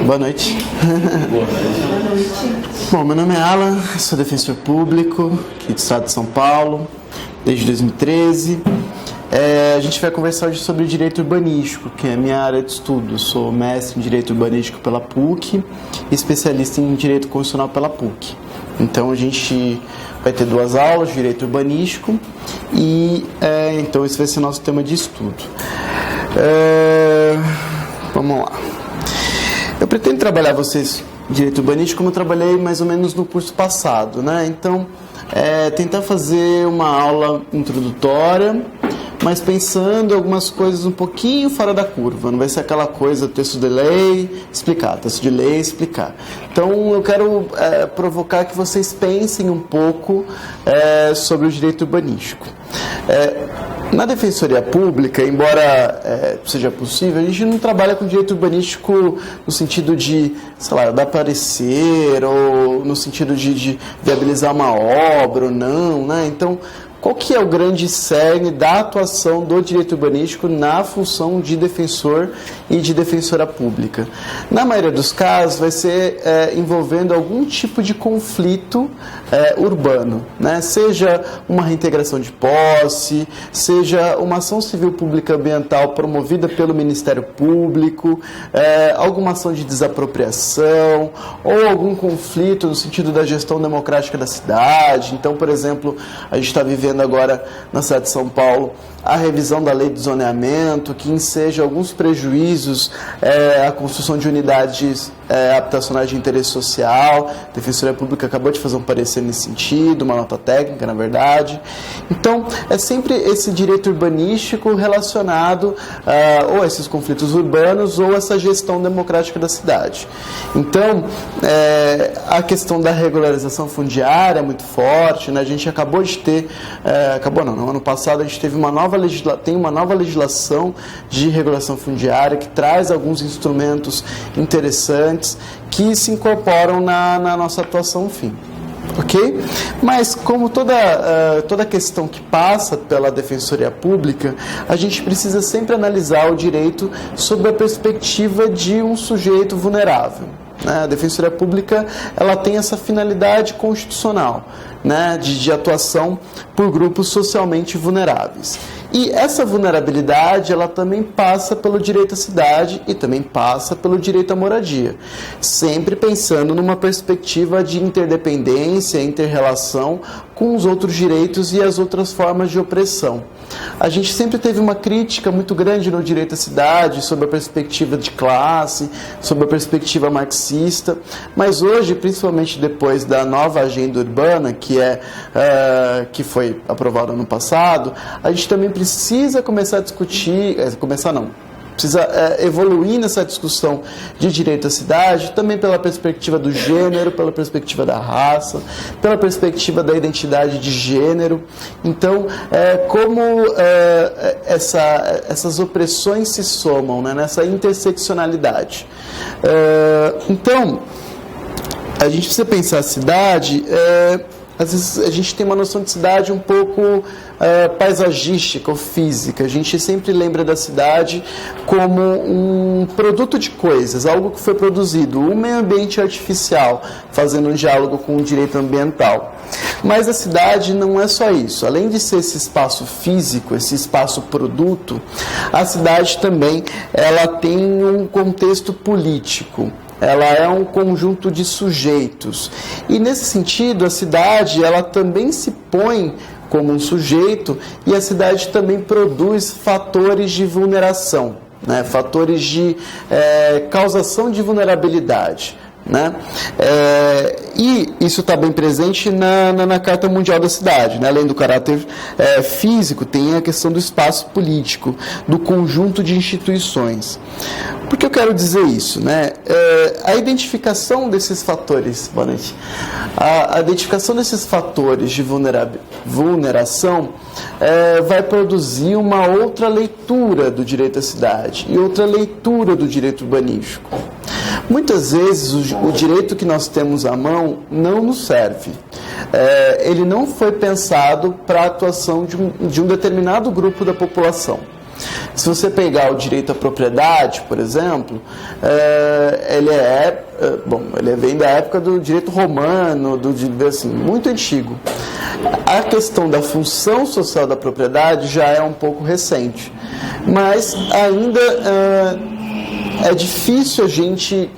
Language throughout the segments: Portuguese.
Boa noite. Boa noite. Bom, meu nome é Alan, sou defensor público aqui do estado de São Paulo, desde 2013. A gente vai conversar hoje sobre direito urbanístico, que é a minha área de estudo. Eu sou mestre em direito urbanístico pela PUC e especialista em direito constitucional pela PUC. Então a gente vai ter 2 aulas de direito urbanístico e então esse vai ser nosso tema de estudo. Vamos lá. Eu pretendo trabalhar vocês direito urbanístico como eu trabalhei mais ou menos no curso passado, né? Então, tentar fazer uma aula introdutória, mas pensando em algumas coisas um pouquinho fora da curva. Não vai ser aquela coisa, texto de lei, explicar, texto de lei, explicar. Então, eu quero provocar que vocês pensem um pouco sobre o direito urbanístico. Na Defensoria Pública, embora seja possível, a gente não trabalha com direito urbanístico no sentido de, sei lá, dar parecer, ou no sentido de viabilizar uma obra ou não, né? Então, qual que é o grande cerne da atuação do direito urbanístico na função de defensor e de defensora pública? Na maioria dos casos, vai ser envolvendo algum tipo de conflito urbano, né? Seja uma reintegração de posse, seja uma ação civil pública ambiental promovida pelo Ministério Público, alguma ação de desapropriação, ou algum conflito no sentido da gestão democrática da cidade. Então, por exemplo, a gente está vivendo agora na cidade de São Paulo a revisão da lei de zoneamento, que enseja alguns prejuízos à construção de unidades habitacionais de interesse social. A Defensoria Pública acabou de fazer um parecer nesse sentido, uma nota técnica, na verdade. Então, é sempre esse direito urbanístico relacionado ou a esses conflitos urbanos ou essa gestão democrática da cidade. Então, a questão da regularização fundiária é muito forte, né? A gente acabou de ter, no ano passado a gente teve uma nova legislação de regulação fundiária que traz alguns instrumentos interessantes que se incorporam na nossa atuação fim. Ok? Mas como toda questão que passa pela Defensoria Pública, a gente precisa sempre analisar o direito sob a perspectiva de um sujeito vulnerável. A Defensoria Pública ela tem essa finalidade constitucional, né, de atuação por grupos socialmente vulneráveis. E essa vulnerabilidade ela também passa pelo direito à cidade e também passa pelo direito à moradia, sempre pensando numa perspectiva de interdependência, inter-relação com os outros direitos e as outras formas de opressão. A gente sempre teve uma crítica muito grande no direito à cidade, sobre a perspectiva de classe, sobre a perspectiva marxista, mas hoje, principalmente depois da nova agenda urbana, que foi aprovada no passado, a gente também precisa começar a discutir, precisa evoluir nessa discussão de direito à cidade, também pela perspectiva do gênero, pela perspectiva da raça, pela perspectiva da identidade de gênero. Então, como essas opressões se somam, né, nessa interseccionalidade. Então, a gente precisa pensar a cidade... Às vezes a gente tem uma noção de cidade um pouco paisagística ou física. A gente sempre lembra da cidade como um produto de coisas, algo que foi produzido, um meio ambiente artificial, fazendo um diálogo com o direito ambiental. Mas a cidade não é só isso. Além de ser esse espaço físico, esse espaço produto, a cidade também ela tem um contexto político. Ela é um conjunto de sujeitos. E nesse sentido, a cidade ela também se põe como um sujeito e a cidade também produz fatores de vulneração, né? Fatores de causação de vulnerabilidade. Né? E isso está bem presente na Carta Mundial da Cidade, né? Além do caráter físico, tem a questão do espaço político, do conjunto de instituições. Por que eu quero dizer isso? Né? A identificação desses fatores, a identificação desses fatores de vulneração vai produzir uma outra leitura do direito à cidade e outra leitura do direito urbanístico. Muitas vezes o direito que nós temos à mão não nos serve. Ele não foi pensado para a atuação de um determinado grupo da população. Se Se você pegar o direito à propriedade, por exemplo, ele vem da época do direito romano, assim, muito antigo. A questão da função social da propriedade já é um pouco recente, mas ainda é difícil a gente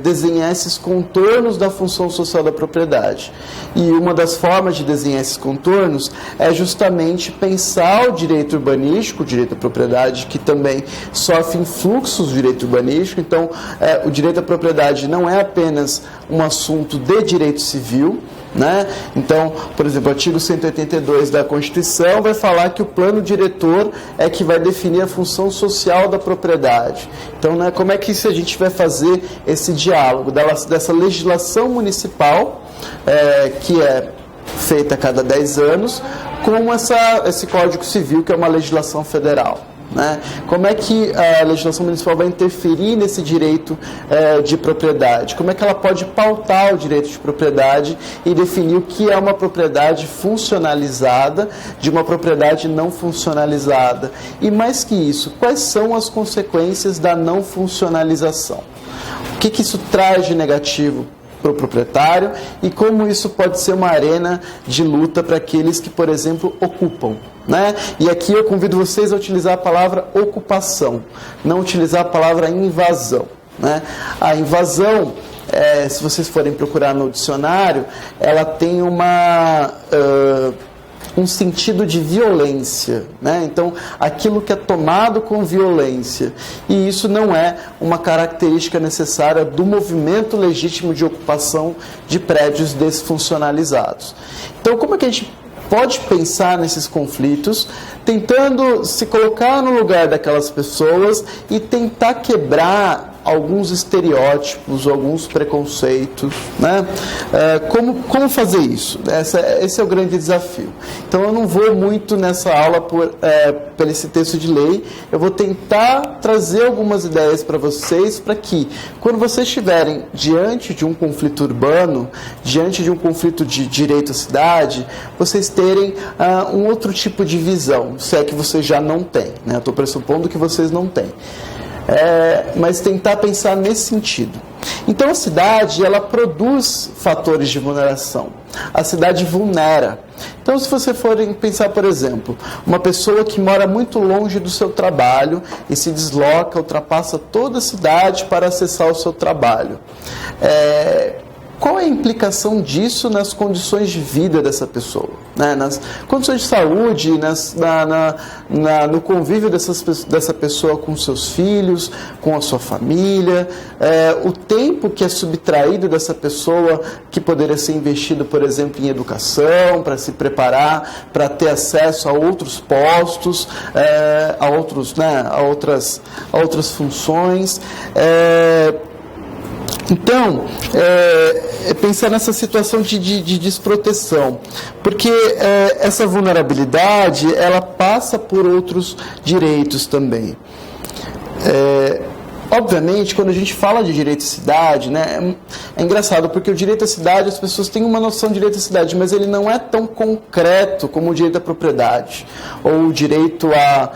desenhar esses contornos da função social da propriedade. E uma das formas de desenhar esses contornos é justamente pensar o direito urbanístico, o direito à propriedade, que também sofre influxos do direito urbanístico. Então, o direito à propriedade não é apenas um assunto de direito civil, né? Então, por exemplo, o artigo 182 da Constituição vai falar que o plano diretor é que vai definir a função social da propriedade. Então, né, como é que a gente vai fazer esse diálogo dessa legislação municipal, que é feita a cada 10 anos, com esse Código Civil, que é uma legislação federal? Né? Como é que a legislação municipal vai interferir nesse direito de propriedade? Como é que ela pode pautar o direito de propriedade e definir o que é uma propriedade funcionalizada de uma propriedade não funcionalizada? E mais que isso, quais são as consequências da não funcionalização? O que isso traz de negativo para o proprietário e como isso pode ser uma arena de luta para aqueles que, por exemplo, ocupam, né? E aqui eu convido vocês a utilizar a palavra ocupação, não utilizar a palavra invasão, né? A invasão, se vocês forem procurar no dicionário, ela tem um sentido de violência, né? Então, aquilo que é tomado com violência. E isso não é uma característica necessária do movimento legítimo de ocupação de prédios desfuncionalizados. Então, como é que a gente pode pensar nesses conflitos, tentando se colocar no lugar daquelas pessoas e tentar quebrar alguns estereótipos, alguns preconceitos, né? Como fazer isso? Esse é o grande desafio. Então eu não vou muito nessa aula por esse texto de lei, eu vou tentar trazer algumas ideias para vocês, para que quando vocês estiverem diante de um conflito urbano, diante de um conflito de direito à cidade, vocês terem um outro tipo de visão, se é que vocês já não têm, né? Eu estou pressupondo que vocês não têm. Mas tentar pensar nesse sentido. Então a cidade, ela produz fatores de vulneração. A cidade vulnera. Então, se você for pensar, por exemplo, uma pessoa que mora muito longe do seu trabalho e se desloca, ultrapassa toda a cidade para acessar o seu trabalho. Qual é a implicação disso nas condições de vida dessa pessoa? Né? Nas condições de saúde, no convívio dessa pessoa com seus filhos, com a sua família, o tempo que é subtraído dessa pessoa que poderia ser investido, por exemplo, em educação, para se preparar, para ter acesso a outros postos, a outras funções. Então, pensar nessa situação de desproteção, porque essa vulnerabilidade, ela passa por outros direitos também. Obviamente, quando a gente fala de direito à cidade, né, é engraçado, porque o direito à cidade, as pessoas têm uma noção de direito à cidade, mas ele não é tão concreto como o direito à propriedade, ou o direito à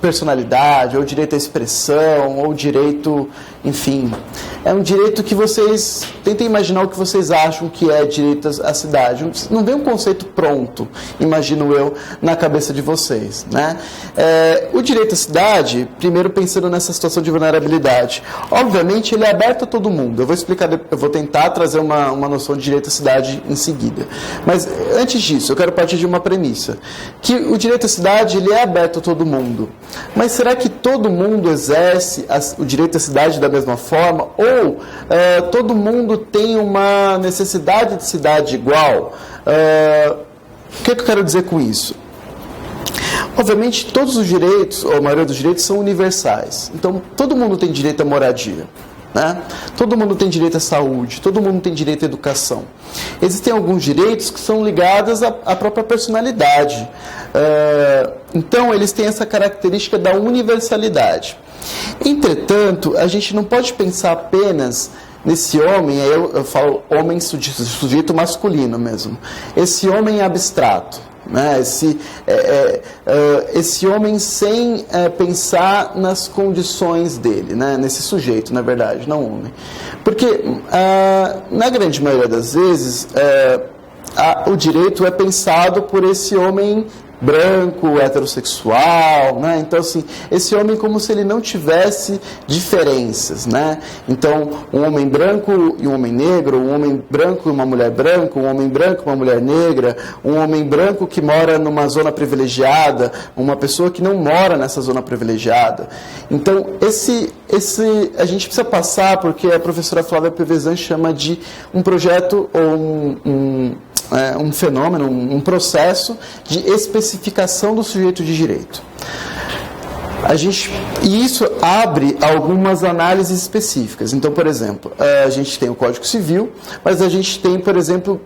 personalidade, ou o direito à expressão, ou o direito, enfim. É um direito que vocês tentem imaginar o que vocês acham que é direito à cidade. Não vem um conceito pronto, imagino eu, na cabeça de vocês, né? O direito à cidade, primeiro pensando nessa situação de vulnerabilidade, obviamente ele é aberto a todo mundo. Eu vou tentar trazer uma noção de direito à cidade em seguida. Mas antes disso, eu quero partir de uma premissa, que o direito à cidade ele é aberto a todo mundo. Mas será que todo mundo exerce o direito à cidade da mesma forma? Ou todo mundo tem uma necessidade de cidade igual? O que eu quero dizer com isso? Obviamente, todos os direitos, ou a maioria dos direitos, são universais. Então, todo mundo tem direito à moradia, né? Todo mundo tem direito à saúde, todo mundo tem direito à educação. Existem alguns direitos que são ligados à própria personalidade. Então, eles têm essa característica da universalidade. Entretanto, a gente não pode pensar apenas nesse homem, aí eu falo homem sujeito masculino mesmo, esse homem abstrato, né? Esse homem sem pensar nas condições dele, né? Nesse sujeito, na verdade, não homem. Porque, na grande maioria das vezes, o direito é pensado por esse homem branco, heterossexual, né? Então, assim, esse homem como se ele não tivesse diferenças, né? Então, um homem branco e um homem negro, um homem branco e uma mulher branca, um homem branco e uma mulher negra, um homem branco que mora numa zona privilegiada, uma pessoa que não mora nessa zona privilegiada. Então, a gente precisa passar, porque a professora Flávia Pevezan chama de um projeto ou um fenômeno, um processo de especificação do sujeito de direito. E isso abre algumas análises específicas. Então, por exemplo, a gente tem o Código Civil, mas a gente tem, por exemplo,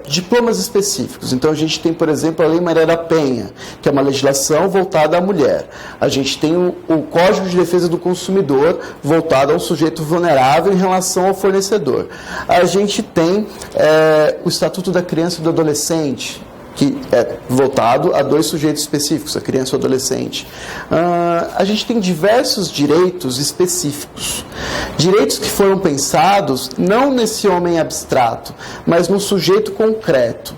diplomas específicos. Então, a gente tem, por exemplo, a Lei Maria da Penha, que é uma legislação voltada à mulher. A gente tem o Código de Defesa do Consumidor, voltado a um sujeito vulnerável em relação ao fornecedor. A gente tem o Estatuto da Criança e do Adolescente, que é voltado a dois sujeitos específicos, a criança e o adolescente. A gente tem diversos direitos específicos. Direitos que foram pensados não nesse homem abstrato, mas no sujeito concreto.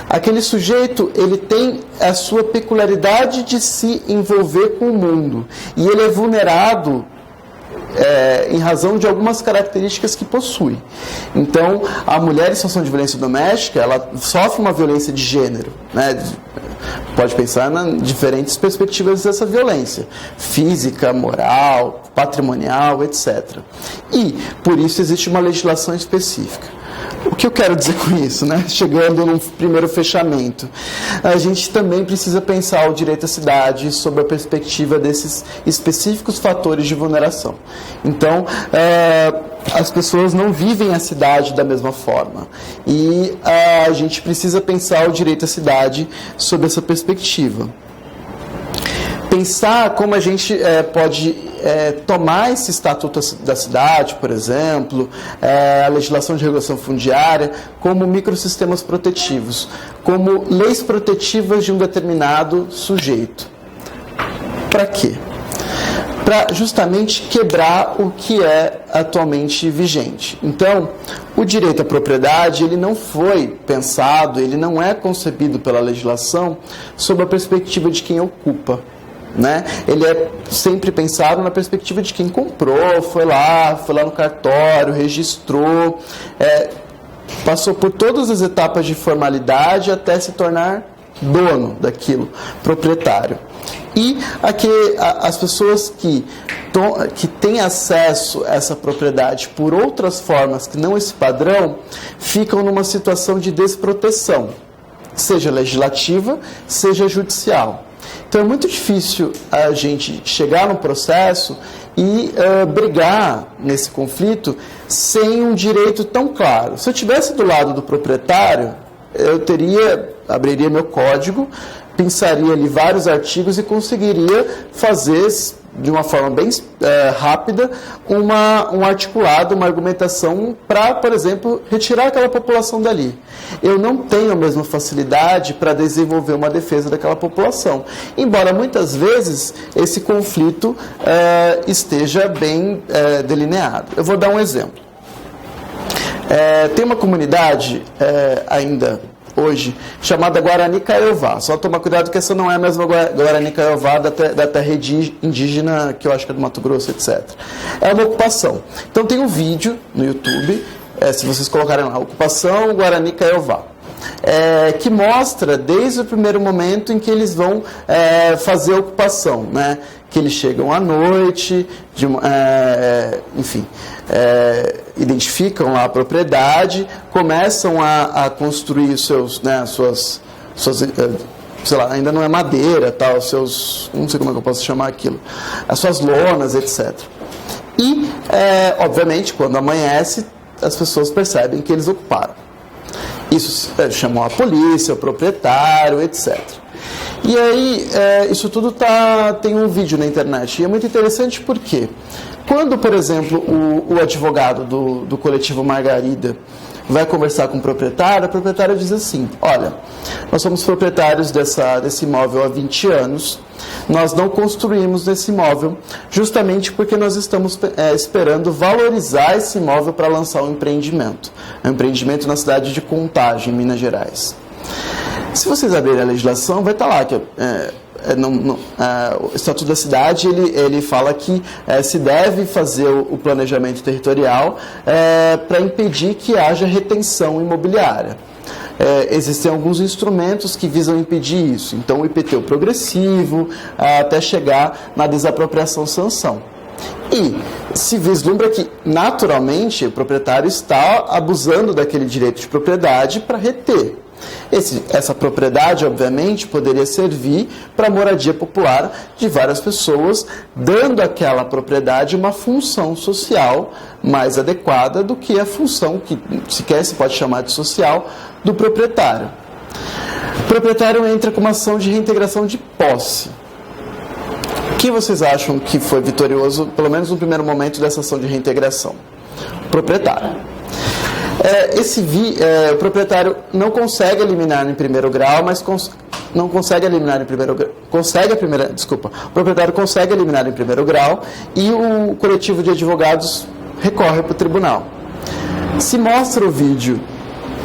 Aquele sujeito, ele tem a sua peculiaridade de se envolver com o mundo. E ele é vulnerado em razão de algumas características que possui. Então, a mulher em situação de violência doméstica, ela sofre uma violência de gênero, né? Pode pensar em diferentes perspectivas dessa violência, física, moral, patrimonial, etc. E, por isso, existe uma legislação específica. O que eu quero dizer com isso, né? Chegando num primeiro fechamento, a gente também precisa pensar o direito à cidade sob a perspectiva desses específicos fatores de vulneração. Então, as pessoas não vivem a cidade da mesma forma. E a gente precisa pensar o direito à cidade sob essa perspectiva. Pensar como a gente pode tomar esse estatuto da cidade, por exemplo, a legislação de regulação fundiária, como microsistemas protetivos, como leis protetivas de um determinado sujeito. Para quê? Para justamente quebrar o que é atualmente vigente. Então, o direito à propriedade, ele não foi pensado, ele não é concebido pela legislação sob a perspectiva de quem ocupa, né? Ele é sempre pensado na perspectiva de quem comprou, foi lá no cartório, registrou, passou por todas as etapas de formalidade até se tornar dono daquilo, proprietário. E as pessoas que têm acesso a essa propriedade por outras formas que não esse padrão, ficam numa situação de desproteção, seja legislativa, seja judicial. Então é muito difícil a gente chegar no processo e brigar nesse conflito sem um direito tão claro. Se eu estivesse do lado do proprietário, eu abriria meu código, pensaria ali vários artigos e conseguiria fazer de uma forma bem rápida um articulado, uma argumentação para, por exemplo, retirar aquela população dali. Eu não tenho a mesma facilidade para desenvolver uma defesa daquela população, embora muitas vezes esse conflito esteja bem delineado. Eu vou dar um exemplo. Tem uma comunidade ainda hoje, chamada Guarani Kaiowá. Só tomar cuidado que essa não é a mesma Guarani Kaiowá da terra indígena, que eu acho que é do Mato Grosso, etc. É uma ocupação. Então tem um vídeo no YouTube, se vocês colocarem lá, Ocupação Guarani Kaiowá, que mostra desde o primeiro momento em que eles vão fazer a ocupação, né? Que eles chegam à noite, identificam lá a propriedade, começam a construir os seus, né, suas sei lá, ainda não é madeira, tal, não sei como é que eu posso chamar aquilo, as suas lonas, etc. E, obviamente, quando amanhece, as pessoas percebem que eles ocuparam. Isso chamou a polícia, o proprietário, etc. E aí, isso tudo tem um vídeo na internet. E é muito interessante porque, quando, por exemplo, o advogado do coletivo Margarida vai conversar com o proprietário diz assim: olha, nós somos proprietários desse imóvel há 20 anos, nós não construímos nesse imóvel justamente porque nós estamos esperando valorizar esse imóvel para lançar um empreendimento na cidade de Contagem, em Minas Gerais. Se vocês abrirem a legislação, vai estar lá que o Estatuto da Cidade ele fala que se deve fazer o planejamento territorial para impedir que haja retenção imobiliária. Existem alguns instrumentos que visam impedir isso. Então, o IPTU progressivo, até chegar na desapropriação-sanção. E se vislumbra que, naturalmente, o proprietário está abusando daquele direito de propriedade para reter. Essa propriedade, obviamente, poderia servir para a moradia popular de várias pessoas, dando àquela propriedade uma função social mais adequada do que a função que sequer se pode chamar de social do proprietário. O proprietário entra com uma ação de reintegração de posse. O que vocês acham que foi vitorioso, pelo menos no primeiro momento, dessa ação de reintegração? O proprietário. O proprietário não consegue eliminar em primeiro grau, mas não consegue eliminar em primeiro grau. O proprietário consegue eliminar em primeiro grau e o coletivo de advogados recorre para o tribunal. Se mostra o vídeo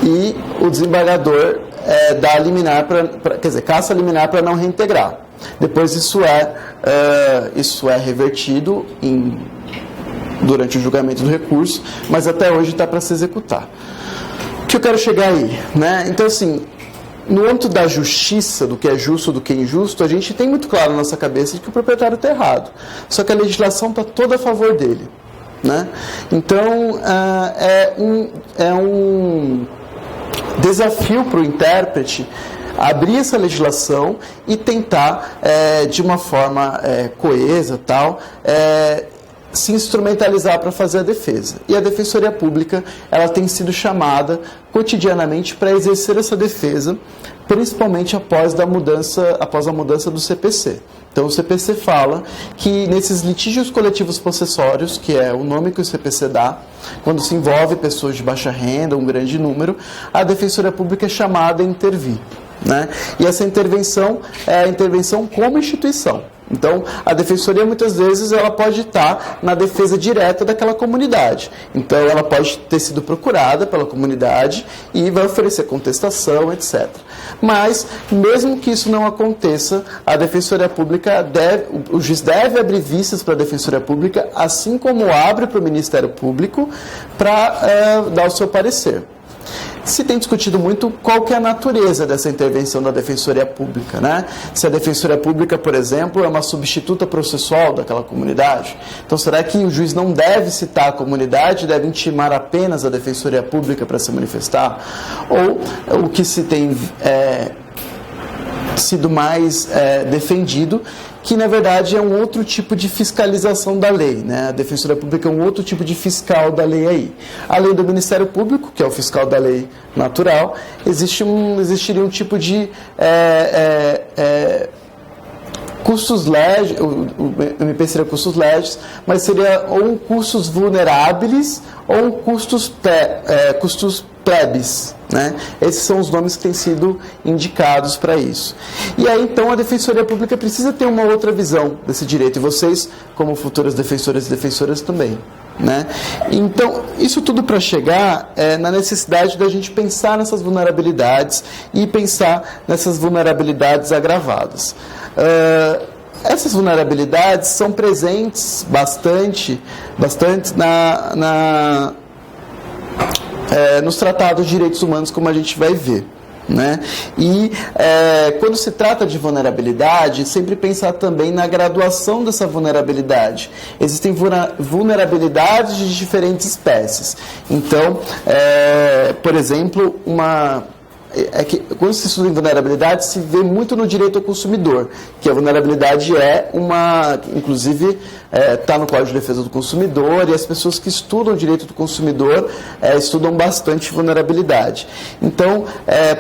e o desembargador dá liminar caça liminar para não reintegrar. Depois isso é revertido durante o julgamento do recurso, mas até hoje está para se executar. O que eu quero chegar aí, né? Então, assim, no âmbito da justiça, do que é justo, do que é injusto, a gente tem muito claro na nossa cabeça de que o proprietário está errado. Só que a legislação está toda a favor dele, né? Então, é um desafio para o intérprete abrir essa legislação e tentar, de uma forma coesa, se instrumentalizar para fazer a defesa. E a Defensoria Pública, ela tem sido chamada cotidianamente para exercer essa defesa, principalmente após a mudança do CPC. Então, o CPC fala que nesses litígios coletivos possessórios, que é o nome que o CPC dá, quando se envolve pessoas de baixa renda, um grande número, a Defensoria Pública é chamada a intervir, né? E essa intervenção é a intervenção como instituição. Então, a defensoria, muitas vezes, ela pode estar na defesa direta daquela comunidade. Então, ela pode ter sido procurada pela comunidade e vai oferecer contestação, etc. Mas, mesmo que isso não aconteça, a Defensoria Pública o juiz deve abrir vistas para a Defensoria Pública, assim como abre para o Ministério Público, para dar o seu parecer. Se tem discutido muito qual que é a natureza dessa intervenção da Defensoria Pública, né? Se a Defensoria Pública, por exemplo, é uma substituta processual daquela comunidade, então será que o juiz não deve citar a comunidade, deve intimar apenas a Defensoria Pública para se manifestar? Ou o que se tem sido mais defendido, que na verdade é um outro tipo de fiscalização da lei, né? A Defensoria Pública é um outro tipo de fiscal da lei aí. Além do Ministério Público, que é o fiscal da lei natural, existiria um tipo de custos legis, o MP seria custos legis, mas seria ou um custos vulneráveis ou um custos plebis, né? Esses são os nomes que têm sido indicados para isso. E aí, então, a Defensoria Pública precisa ter uma outra visão desse direito, e vocês, como futuras defensoras e defensoras também, né? Então, isso tudo para chegar na necessidade da gente pensar nessas vulnerabilidades e pensar nessas vulnerabilidades agravadas. Essas vulnerabilidades são presentes bastante nos tratados de direitos humanos, como a gente vai ver, né? E quando se trata de vulnerabilidade, sempre pensar também na graduação dessa vulnerabilidade. Existem vulnerabilidades de diferentes espécies. Então, por exemplo, quando se estuda em vulnerabilidade, se vê muito no direito ao consumidor, que a vulnerabilidade inclusive, está no Código de Defesa do Consumidor, e as pessoas que estudam o direito do consumidor estudam bastante vulnerabilidade. Então,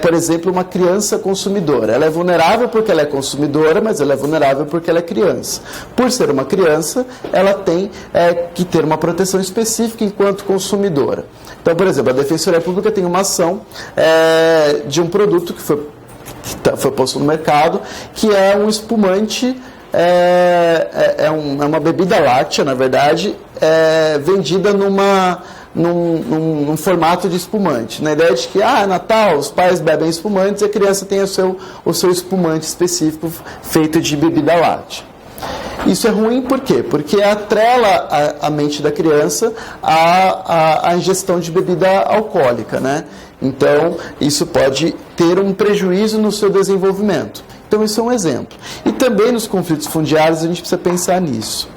por exemplo, uma criança consumidora, ela é vulnerável porque ela é consumidora, mas ela é vulnerável porque ela é criança. Por ser uma criança, ela tem que ter uma proteção específica enquanto consumidora. Então, por exemplo, a Defensoria Pública tem uma ação de um produto que foi posto no mercado, que é um espumante, é uma bebida láctea, na verdade, vendida num formato de espumante. Na ideia de que, Natal, os pais bebem espumantes e a criança tem o seu espumante específico feito de bebida láctea. Isso é ruim por quê? Porque atrela a mente da criança à ingestão de bebida alcoólica, né? Então, isso pode ter um prejuízo no seu desenvolvimento. Então, isso é um exemplo. E também nos conflitos fundiários a gente precisa pensar nisso.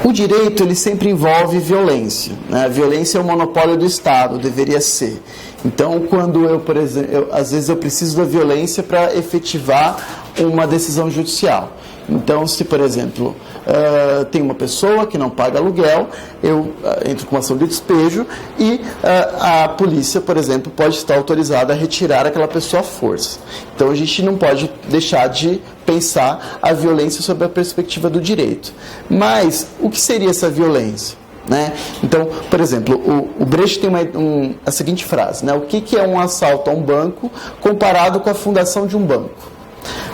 O direito, ele sempre envolve violência, né? A violência é um monopólio do Estado, deveria ser. Então, quando por exemplo, às vezes eu preciso da violência para efetivar uma decisão judicial. Então, se, por exemplo, tem uma pessoa que não paga aluguel, eu entro com uma ação de despejo e a polícia, por exemplo, pode estar autorizada a retirar aquela pessoa à força. Então, a gente não pode deixar de pensar a violência sob a perspectiva do direito. Mas, o que seria essa violência? Né? Então, por exemplo, o Brecht tem a seguinte frase, né? O que é um assalto a um banco comparado com a fundação de um banco?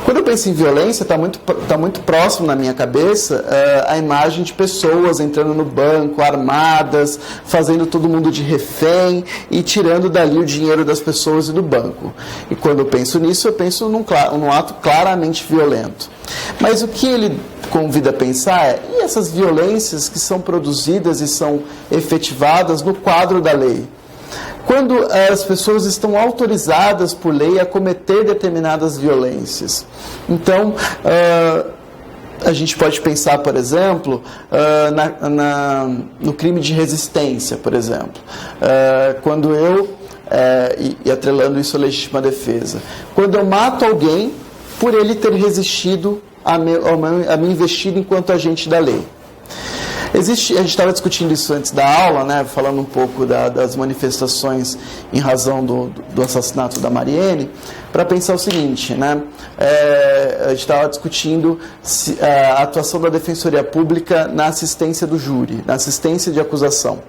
Quando eu penso em violência, está muito próximo na minha cabeça a imagem de pessoas entrando no banco, armadas, fazendo todo mundo de refém e tirando dali o dinheiro das pessoas e do banco. E quando eu penso nisso, eu penso num ato claramente violento. Mas o que ele convida a pensar e essas violências que são produzidas e são efetivadas no quadro da lei? Quando as pessoas estão autorizadas por lei a cometer determinadas violências. Então, a gente pode pensar, por exemplo, no crime de resistência, por exemplo. Quando e atrelando isso à legítima defesa, quando eu mato alguém por ele ter resistido a me investir enquanto agente da lei. A gente estava discutindo isso antes da aula, né, falando um pouco das manifestações em razão do assassinato da Mariene, para pensar o seguinte, né, a gente estava discutindo a atuação da Defensoria Pública na assistência do júri, na assistência de acusação.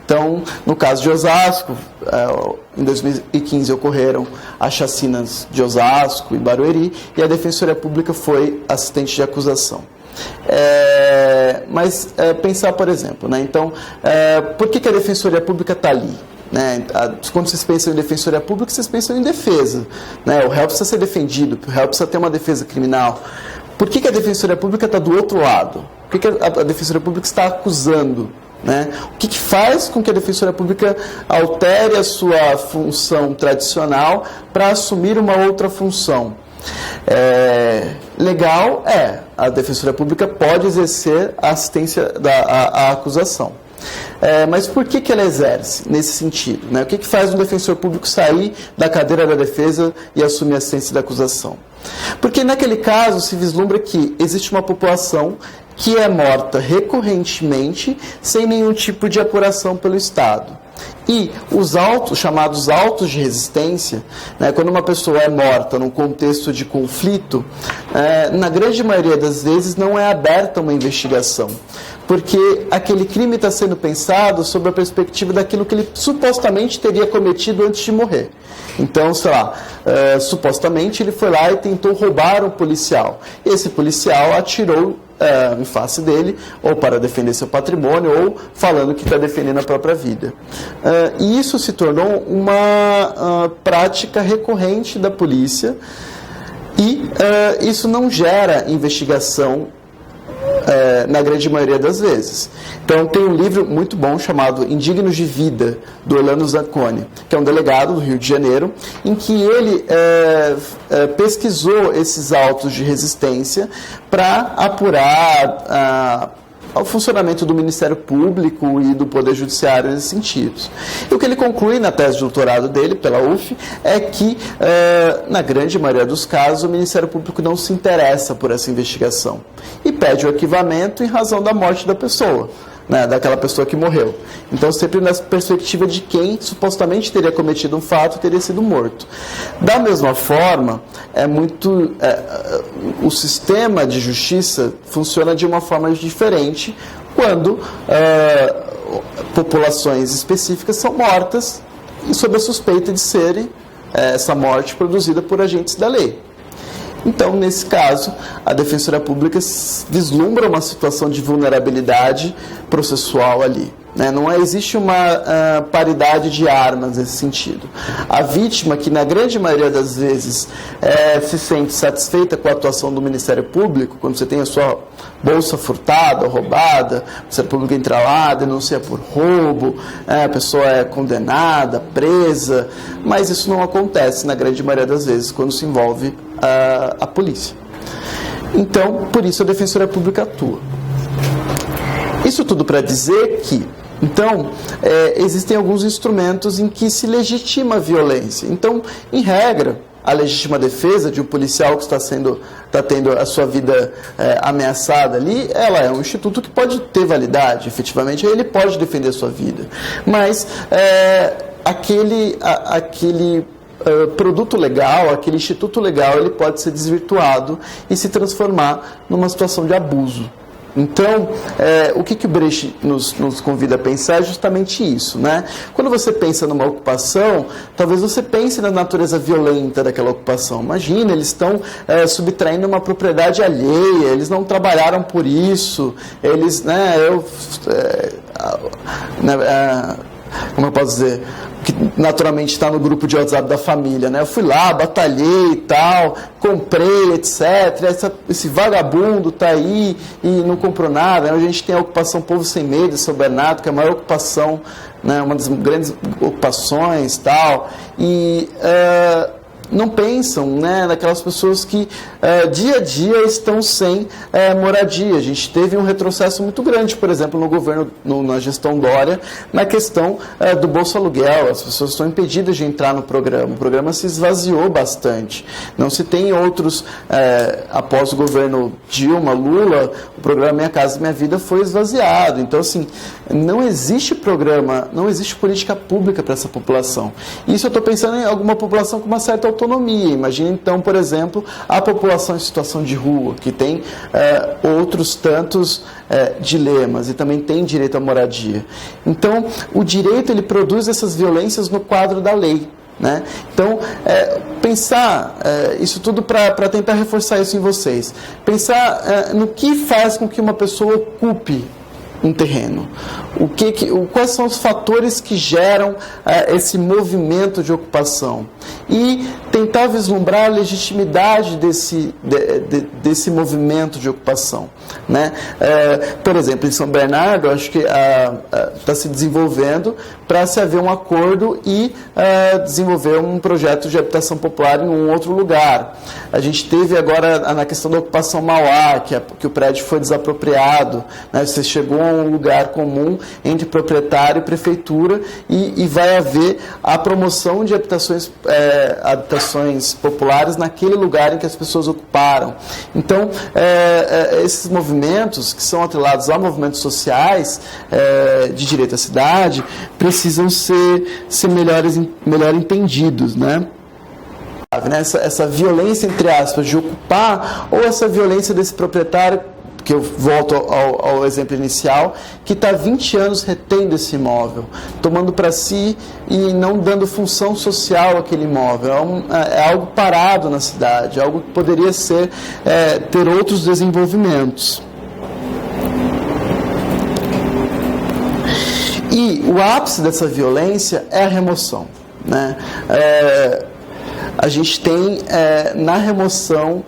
Então, no caso de Osasco, em 2015 ocorreram as chacinas de Osasco e Barueri, e a Defensoria Pública foi assistente de acusação. Mas pensar, por exemplo, né? Então, por que a Defensoria Pública está ali? Né? Quando vocês pensam em Defensoria Pública, vocês pensam em defesa, né? O réu precisa ser defendido, o réu precisa ter uma defesa criminal. Por que a Defensoria Pública está do outro lado? Por que a Defensoria Pública está acusando? Né? O que faz com que a Defensoria Pública altere a sua função tradicional para assumir uma outra função? Legal a Defensoria Pública pode exercer a assistência à acusação. Mas por que ela exerce nesse sentido? Né? O que faz um defensor público sair da cadeira da defesa e assumir a assistência da acusação? Porque naquele caso se vislumbra que existe uma população que é morta recorrentemente sem nenhum tipo de apuração pelo Estado. E os chamados autos de resistência, né, quando uma pessoa é morta num contexto de conflito, na grande maioria das vezes não é aberta uma investigação, porque aquele crime está sendo pensado sob a perspectiva daquilo que ele supostamente teria cometido antes de morrer. Então, sei lá, supostamente ele foi lá e tentou roubar um policial. Esse policial atirou em face dele, ou para defender seu patrimônio, ou falando que está defendendo a própria vida. E isso se tornou uma prática recorrente da polícia, e isso não gera investigação na grande maioria das vezes. Então, tem um livro muito bom chamado Indignos de Vida, do Orlando Zacconi, que é um delegado do Rio de Janeiro, em que ele pesquisou esses autos de resistência para apurar ao funcionamento do Ministério Público e do Poder Judiciário nesse sentido. E o que ele conclui na tese de doutorado dele, pela UF, é que, na grande maioria dos casos, o Ministério Público não se interessa por essa investigação e pede o arquivamento em razão da morte da pessoa, né, daquela pessoa que morreu. Então, sempre na perspectiva de quem supostamente teria cometido um fato teria sido morto. Da mesma forma, o sistema de justiça funciona de uma forma diferente quando populações específicas são mortas e sob a suspeita de serem essa morte produzida por agentes da lei. Então, nesse caso, a Defensoria Pública vislumbra uma situação de vulnerabilidade processual ali. Não existe uma paridade de armas nesse sentido. A vítima, que na grande maioria das vezes se sente satisfeita com a atuação do Ministério Público, quando você tem a sua bolsa furtada ou roubada, o Ministério Público entra lá, denuncia por roubo, a pessoa é condenada, presa, mas isso não acontece na grande maioria das vezes quando se envolve a polícia. Então, por isso a Defensoria Pública atua. Isso tudo para dizer que, então, existem alguns instrumentos em que se legitima a violência. Então, em regra, a legítima defesa de um policial que está tendo a sua vida ameaçada ali, ela é um instituto que pode ter validade, efetivamente, ele pode defender a sua vida. Mas aquele produto legal, aquele instituto legal, ele pode ser desvirtuado e se transformar numa situação de abuso. Então, o que o Brecht nos convida a pensar é justamente isso, né? Quando você pensa numa ocupação, talvez você pense na natureza violenta daquela ocupação. Imagina, eles estão subtraindo uma propriedade alheia, eles não trabalharam por isso, eles, como eu posso dizer, que naturalmente está no grupo de WhatsApp da família, né? Eu fui lá, batalhei e tal, comprei, etc. Esse vagabundo está aí e não comprou nada. A gente tem a ocupação Povo Sem Medo, São Bernardo, que é a maior ocupação, né? Uma das grandes ocupações e tal. E não pensam, né, naquelas pessoas que dia a dia estão sem moradia. A gente teve um retrocesso muito grande, por exemplo, no governo, na gestão Dória, na questão do Bolsa Aluguel. As pessoas estão impedidas de entrar no programa. O programa se esvaziou bastante. Não se tem outros, após o governo Dilma, Lula, o programa Minha Casa Minha Vida foi esvaziado. Então, assim, não existe programa, não existe política pública para essa população. Isso eu estou pensando em alguma população com uma certa autonomia. Imagina, então, por exemplo, a população em situação de rua, que tem outros tantos dilemas e também tem direito à moradia. Então, o direito, ele produz essas violências no quadro da lei, né? Então, pensar isso tudo para tentar reforçar isso em vocês. Pensar no que faz com que uma pessoa ocupe um terreno. Quais são os fatores que geram esse movimento de ocupação? E tentar vislumbrar a legitimidade desse movimento de ocupação, né? Por exemplo, em São Bernardo, acho que está se desenvolvendo para se haver um acordo e desenvolver um projeto de habitação popular em um outro lugar. A gente teve agora na questão da ocupação Mauá, que o prédio foi desapropriado, né? Você chegou a um lugar comum entre proprietário e prefeitura e vai haver a promoção de habitações populares naquele lugar em que as pessoas ocuparam. Então, esses movimentos que são atrelados a movimentos sociais de direito à cidade precisam ser melhor entendidos, né? Essa violência, entre aspas, de ocupar, ou essa violência desse proprietário, que eu volto ao exemplo inicial, que está 20 anos retendo esse imóvel, tomando para si e não dando função social àquele imóvel. É algo parado na cidade, algo que poderia ter outros desenvolvimentos. E o ápice dessa violência é a remoção, né? A gente tem na remoção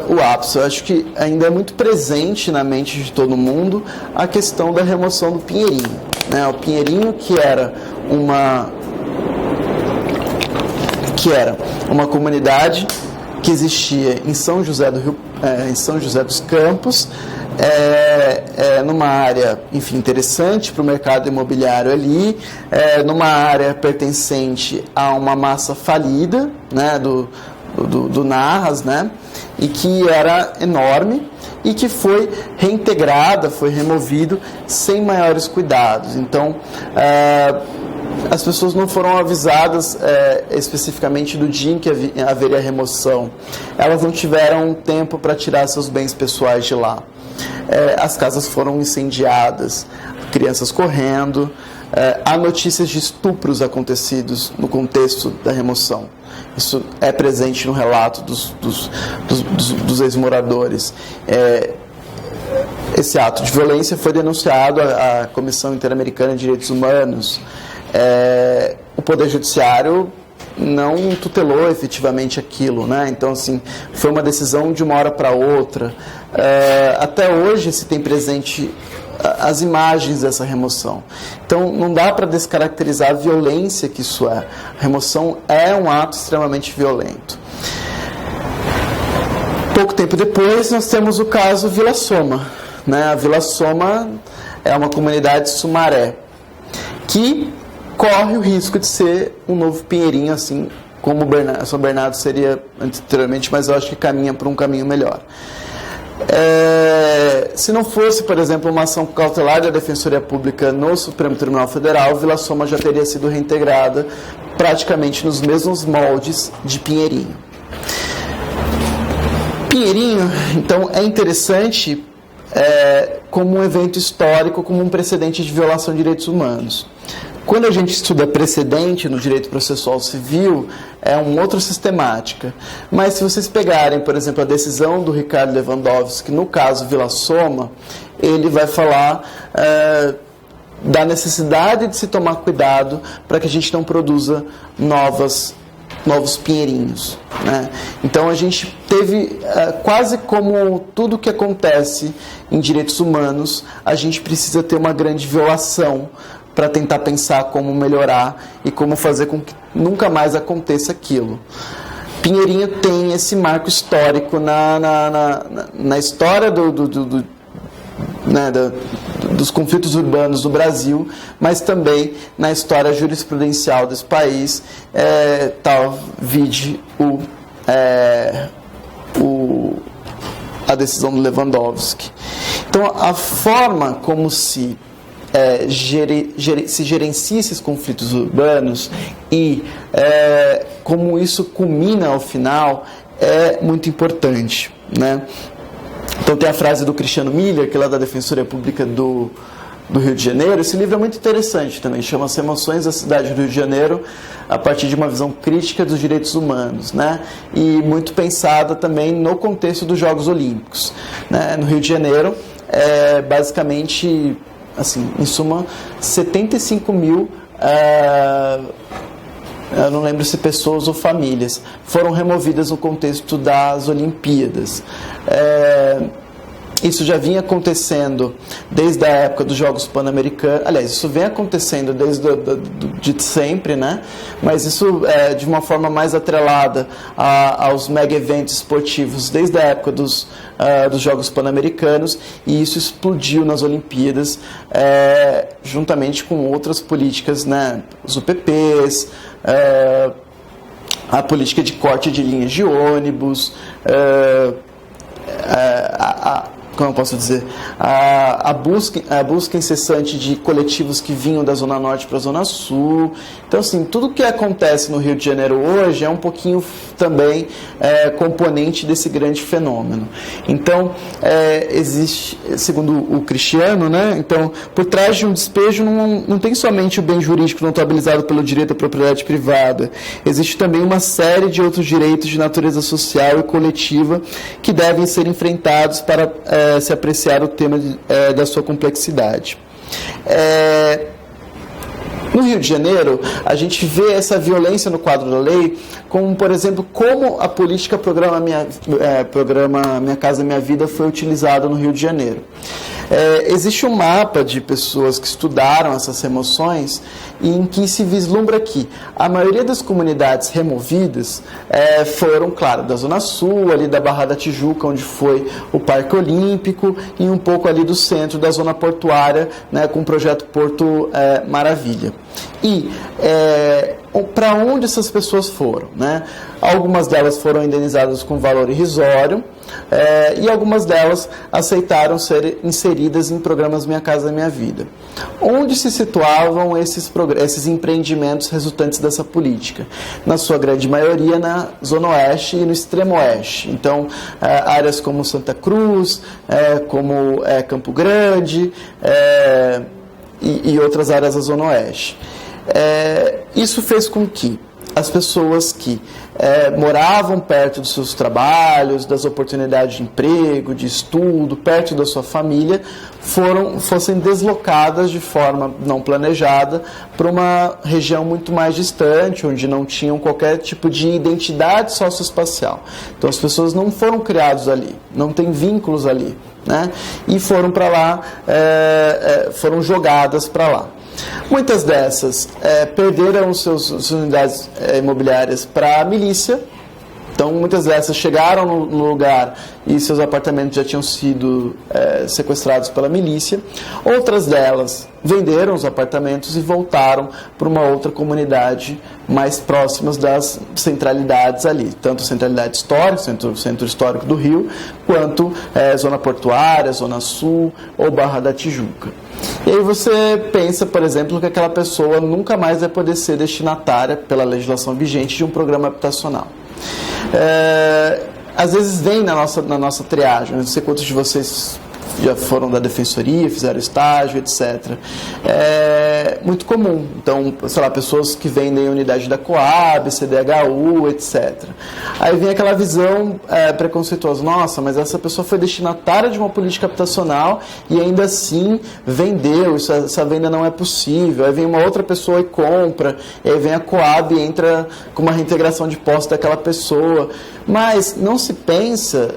o ápice. Eu acho que ainda é muito presente na mente de todo mundo a questão da remoção do Pinheirinho, né? O Pinheirinho, que era uma comunidade que existia em São José dos Campos, numa área, enfim, interessante para o mercado imobiliário ali, numa área pertencente a uma massa falida, né, do Narras, né, e que era enorme e que foi reintegrada, foi removido sem maiores cuidados. Então, as pessoas não foram avisadas especificamente do dia em que haveria remoção. Elas não tiveram tempo para tirar seus bens pessoais de lá. As casas foram incendiadas, crianças correndo, há notícias de estupros acontecidos no contexto da remoção. Isso é presente no relato dos ex-moradores. Esse ato de violência foi denunciado à Comissão Interamericana de Direitos Humanos. O Poder Judiciário não tutelou efetivamente aquilo, né? Então, assim, foi uma decisão de uma hora para outra. Até hoje se tem presente as imagens dessa remoção. Então, não dá para descaracterizar a violência que isso é. A remoção é um ato extremamente violento. Pouco tempo depois, nós temos o caso Vila Soma, né? A Vila Soma é uma comunidade Sumaré, que corre o risco de ser um novo Pinheirinho, assim como São Bernardo seria anteriormente, mas eu acho que caminha por um caminho melhor. Se não fosse, por exemplo, uma ação cautelar da Defensoria Pública no Supremo Tribunal Federal, Vila Soma já teria sido reintegrada praticamente nos mesmos moldes de Pinheirinho. Pinheirinho, então, é interessante como um evento histórico, como um precedente de violação de direitos humanos. Quando a gente estuda precedente no direito processual civil, é uma outra sistemática. Mas se vocês pegarem, por exemplo, a decisão do Ricardo Lewandowski, no caso Vila Soma, ele vai falar da necessidade de se tomar cuidado para que a gente não produza novos pinheirinhos, né? Então a gente teve, quase como tudo que acontece em direitos humanos, a gente precisa ter uma grande violação para tentar pensar como melhorar e como fazer com que nunca mais aconteça aquilo. Pinheirinho tem esse marco histórico na história dos conflitos urbanos do Brasil, mas também na história jurisprudencial desse país, tal vide a decisão do Lewandowski. Então, a forma como se gerencia esses conflitos urbanos e como isso culmina ao final é muito importante, né? Então tem a frase do Cristiano Miller, que é lá da Defensoria Pública do Rio de Janeiro. Esse livro é muito interessante também, chama-se Emoções da Cidade do Rio de Janeiro, a partir de uma visão crítica dos direitos humanos, né? E muito pensada também no contexto dos Jogos Olímpicos, né? No Rio de Janeiro, basicamente, assim, em suma, 75 mil, eu não lembro se pessoas ou famílias, foram removidas no contexto das Olimpíadas. Isso já vinha acontecendo desde a época dos Jogos Pan-Americanos. Aliás, isso vem acontecendo de sempre, né? Mas isso de uma forma mais atrelada aos mega-eventos esportivos desde a época dos Jogos Pan-Americanos, e isso explodiu nas Olimpíadas, juntamente com outras políticas, né? Os UPPs, a política de corte de linhas de ônibus, como eu posso dizer, a busca incessante de coletivos que vinham da Zona Norte para a Zona Sul. Então, assim, tudo que acontece no Rio de Janeiro hoje é um pouquinho também componente desse grande fenômeno. Então, existe, segundo o Cristiano, né? Então, por trás de um despejo não tem somente o bem jurídico notabilizado pelo direito à propriedade privada. Existe também uma série de outros direitos de natureza social e coletiva que devem ser enfrentados para se apreciar o tema da sua complexidade. No Rio de Janeiro, a gente vê essa violência no quadro da lei como, por exemplo, como a política Programa Minha Casa Minha Vida foi utilizada no Rio de Janeiro. Existe um mapa de pessoas que estudaram essas remoções em que se vislumbra que a maioria das comunidades removidas foram, claro, da Zona Sul, ali da Barra da Tijuca, onde foi o Parque Olímpico, e um pouco ali do centro da zona portuária, né, com o projeto Porto Maravilha. E para onde essas pessoas foram, né? Algumas delas foram indenizadas com valor irrisório, e algumas delas aceitaram ser inseridas em programas Minha Casa Minha Vida. Onde se situavam esses empreendimentos resultantes dessa política? Na sua grande maioria na Zona Oeste e no Extremo Oeste. Então, áreas como Santa Cruz, como Campo Grande e outras áreas da Zona Oeste. Isso fez com que as pessoas que moravam perto dos seus trabalhos, das oportunidades de emprego, de estudo, perto da sua família, fossem deslocadas de forma não planejada para uma região muito mais distante, onde não tinham qualquer tipo de identidade socioespacial. Então as pessoas não foram criadas ali, não têm vínculos ali, né? E foram para lá, foram jogadas para lá. Muitas dessas perderam suas unidades imobiliárias para a milícia. Então, muitas dessas chegaram no lugar e seus apartamentos já tinham sido sequestrados pela milícia. Outras delas venderam os apartamentos e voltaram para uma outra comunidade mais próximas das centralidades ali, tanto a centralidade histórica, centro histórico do Rio, quanto zona portuária, zona sul ou Barra da Tijuca. E aí você pensa, por exemplo, que aquela pessoa nunca mais vai poder ser destinatária, pela legislação vigente, de um programa habitacional. Às vezes vem na nossa triagem, não sei quantos de vocês já foram da defensoria, fizeram estágio, etc. É muito comum. Então, sei lá, pessoas que vendem unidade da Coab, CDHU, etc. Aí vem aquela visão preconceituosa. Nossa, mas essa pessoa foi destinatária de uma política habitacional e ainda assim vendeu, essa venda não é possível. Aí vem uma outra pessoa e compra, aí vem a Coab e entra com uma reintegração de posse daquela pessoa. Mas não se pensa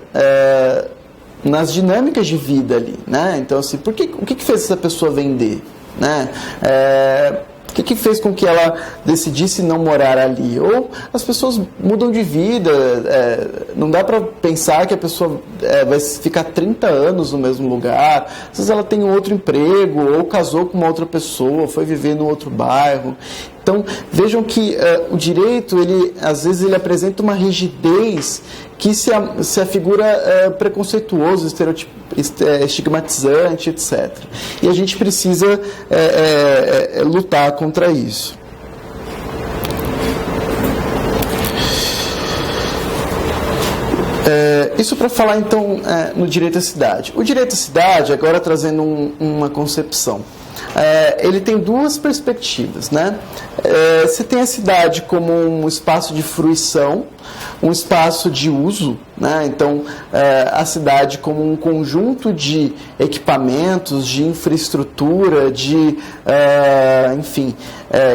nas dinâmicas de vida ali, né? Então, assim, o que fez essa pessoa vender, né? O que fez com que ela decidisse não morar ali? Ou as pessoas mudam de vida, não dá para pensar que a pessoa vai ficar 30 anos no mesmo lugar. Às vezes ela tem um outro emprego, ou casou com uma outra pessoa, foi viver no outro bairro. Então, vejam que o direito, às vezes, ele apresenta uma rigidez que se afigura preconceituoso, estigmatizante, etc. E a gente precisa lutar contra isso. Isso para falar, então, no direito à cidade. O direito à cidade, agora trazendo uma concepção, ele tem duas perspectivas, né? Você tem a cidade como um espaço de fruição, um espaço de uso, né? Então, a cidade como um conjunto de equipamentos, de infraestrutura,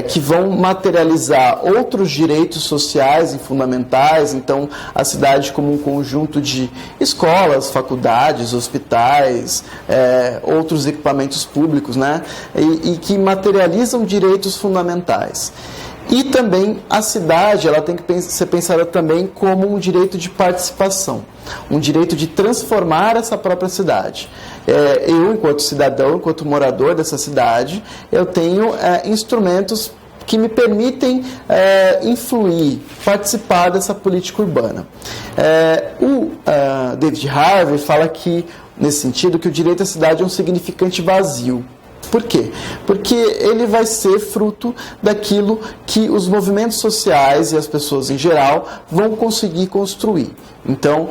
que vão materializar outros direitos sociais e fundamentais. Então, a cidade como um conjunto de escolas, faculdades, hospitais, outros equipamentos públicos, né? E que materializam direitos fundamentais. E também a cidade, ela tem que ser pensada também como um direito de participação, um direito de transformar essa própria cidade. Eu, enquanto cidadão, enquanto morador dessa cidade, eu tenho instrumentos que me permitem influir, participar dessa política urbana. O David Harvey fala que, nesse sentido, que o direito à cidade é um significante vazio. Por quê? Porque ele vai ser fruto daquilo que os movimentos sociais e as pessoas em geral vão conseguir construir. Então,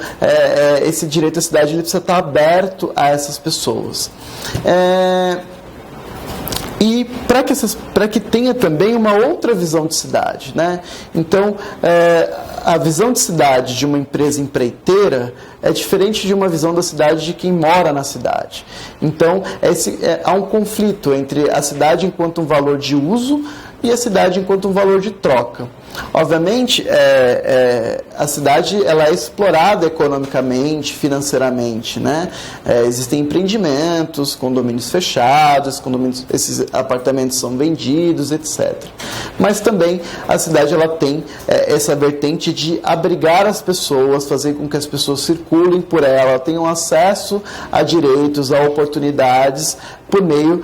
esse direito à cidade ele precisa estar aberto a essas pessoas. E para que tenha também uma outra visão de cidade, né? Então, a visão de cidade de uma empresa empreiteira é diferente de uma visão da cidade de quem mora na cidade. Então, há um conflito entre a cidade enquanto um valor de uso e a cidade enquanto um valor de troca. Obviamente, a cidade ela é explorada economicamente, financeiramente, né? Existem empreendimentos, condomínios fechados, esses apartamentos são vendidos, etc. Mas também a cidade ela tem essa vertente de abrigar as pessoas, fazer com que as pessoas circulem por ela, tenham acesso a direitos, a oportunidades por meio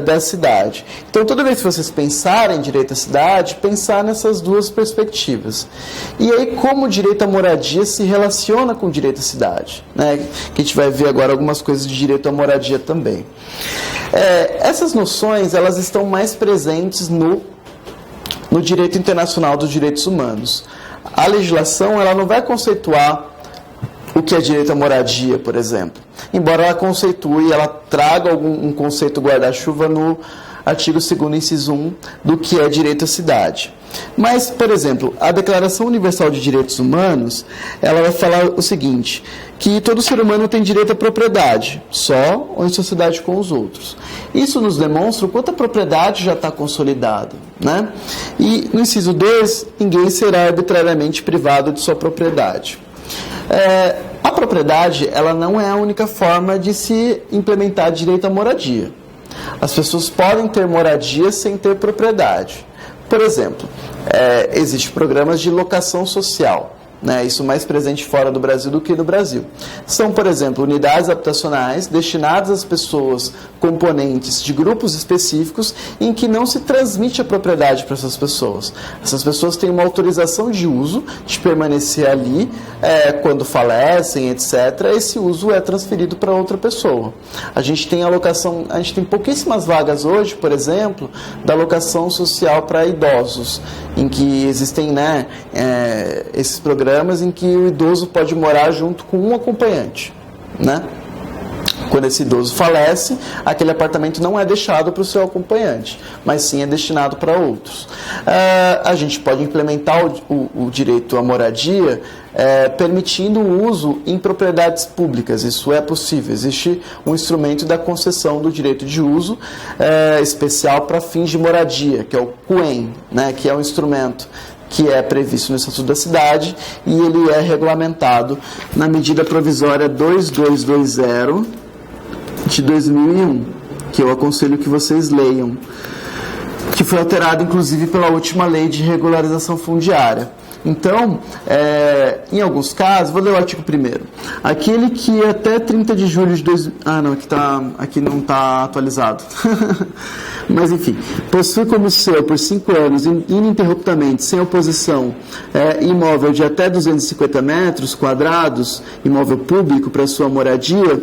da cidade. Então, toda vez que vocês pensarem em direito à cidade, pensar nessas duas perspectivas. E aí, como o direito à moradia se relaciona com o direito à cidade, né? Que a gente vai ver agora algumas coisas de direito à moradia também. Essas noções, elas estão mais presentes no direito internacional dos direitos humanos. A legislação, ela não vai conceituar o que é direito à moradia, por exemplo. Embora ela conceitue, ela traga um conceito guarda-chuva no artigo 2º, inciso 1, do que é direito à cidade. Mas, por exemplo, a Declaração Universal de Direitos Humanos, ela vai falar o seguinte, que todo ser humano tem direito à propriedade, só ou em sociedade com os outros. Isso nos demonstra o quanto a propriedade já está consolidada, né? E no inciso 2, ninguém será arbitrariamente privado de sua propriedade. A propriedade, ela não é a única forma de se implementar direito à moradia. As pessoas podem ter moradia sem ter propriedade. Por exemplo, existem programas de locação social, né? Isso mais presente fora do Brasil do que no Brasil. São, por exemplo, unidades habitacionais destinadas às pessoas componentes de grupos específicos em que não se transmite a propriedade para essas pessoas. Essas pessoas têm uma autorização de uso de permanecer ali quando falecem, etc. Esse uso é transferido para outra pessoa. A gente tem pouquíssimas vagas hoje, por exemplo, da locação social para idosos, em que existem, né, esses programas em que o idoso pode morar junto com um acompanhante, né? Quando esse idoso falece, aquele apartamento não é deixado para o seu acompanhante, mas sim é destinado para outros. A gente pode implementar o direito à moradia permitindo o uso em propriedades públicas. Isso é possível. Existe um instrumento da concessão do direito de uso especial para fins de moradia, que é o CUEM, né, que é um instrumento que é previsto no Estatuto da Cidade e ele é regulamentado na medida provisória 2220 de 2001, que eu aconselho que vocês leiam, que foi alterado inclusive pela última lei de regularização fundiária. Então, em alguns casos, vou ler o artigo 1º. Aquele que até 30 de julho de 2000... aqui não está atualizado. Mas, enfim, possui como seu por 5 anos, ininterruptamente, sem oposição, imóvel de até 250 metros quadrados, imóvel público para sua moradia,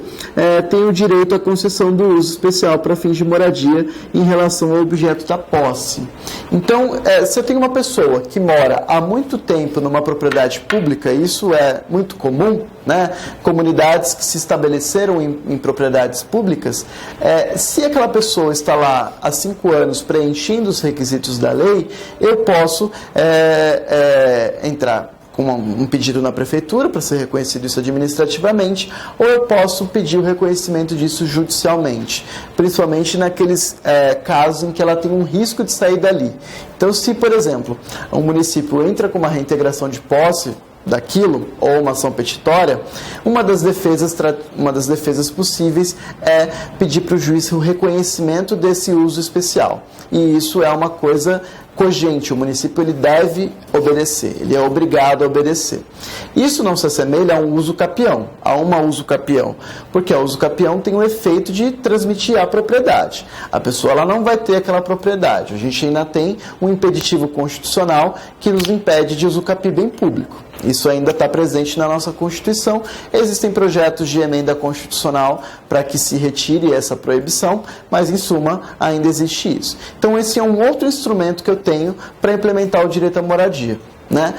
tem o direito à concessão do uso especial para fins de moradia em relação ao objeto da posse. Então, se eu tenho uma pessoa que mora há muito tempo numa propriedade pública, isso é muito comum, né? Comunidades que se estabeleceram em propriedades públicas, se aquela pessoa está lá há 5 anos preenchendo os requisitos da lei, eu posso entrar com um pedido na prefeitura para ser reconhecido isso administrativamente, ou eu posso pedir o reconhecimento disso judicialmente, principalmente naqueles casos em que ela tem um risco de sair dali. Então, se, por exemplo, um município entra com uma reintegração de posse daquilo, ou uma ação petitória, uma das defesas possíveis é pedir para o juiz o reconhecimento desse uso especial. E isso é uma coisa cogente, o município ele deve obedecer, ele é obrigado a obedecer. Isso não se assemelha a um uso capião, porque o uso capião tem o efeito de transmitir a propriedade. A pessoa ela não vai ter aquela propriedade. A gente ainda tem um impeditivo constitucional que nos impede de usucapiar bem público. Isso ainda está presente na nossa Constituição. Existem projetos de emenda constitucional para que se retire essa proibição, mas, em suma, ainda existe isso. Então, esse é um outro instrumento que eu tenho para implementar o direito à moradia, né?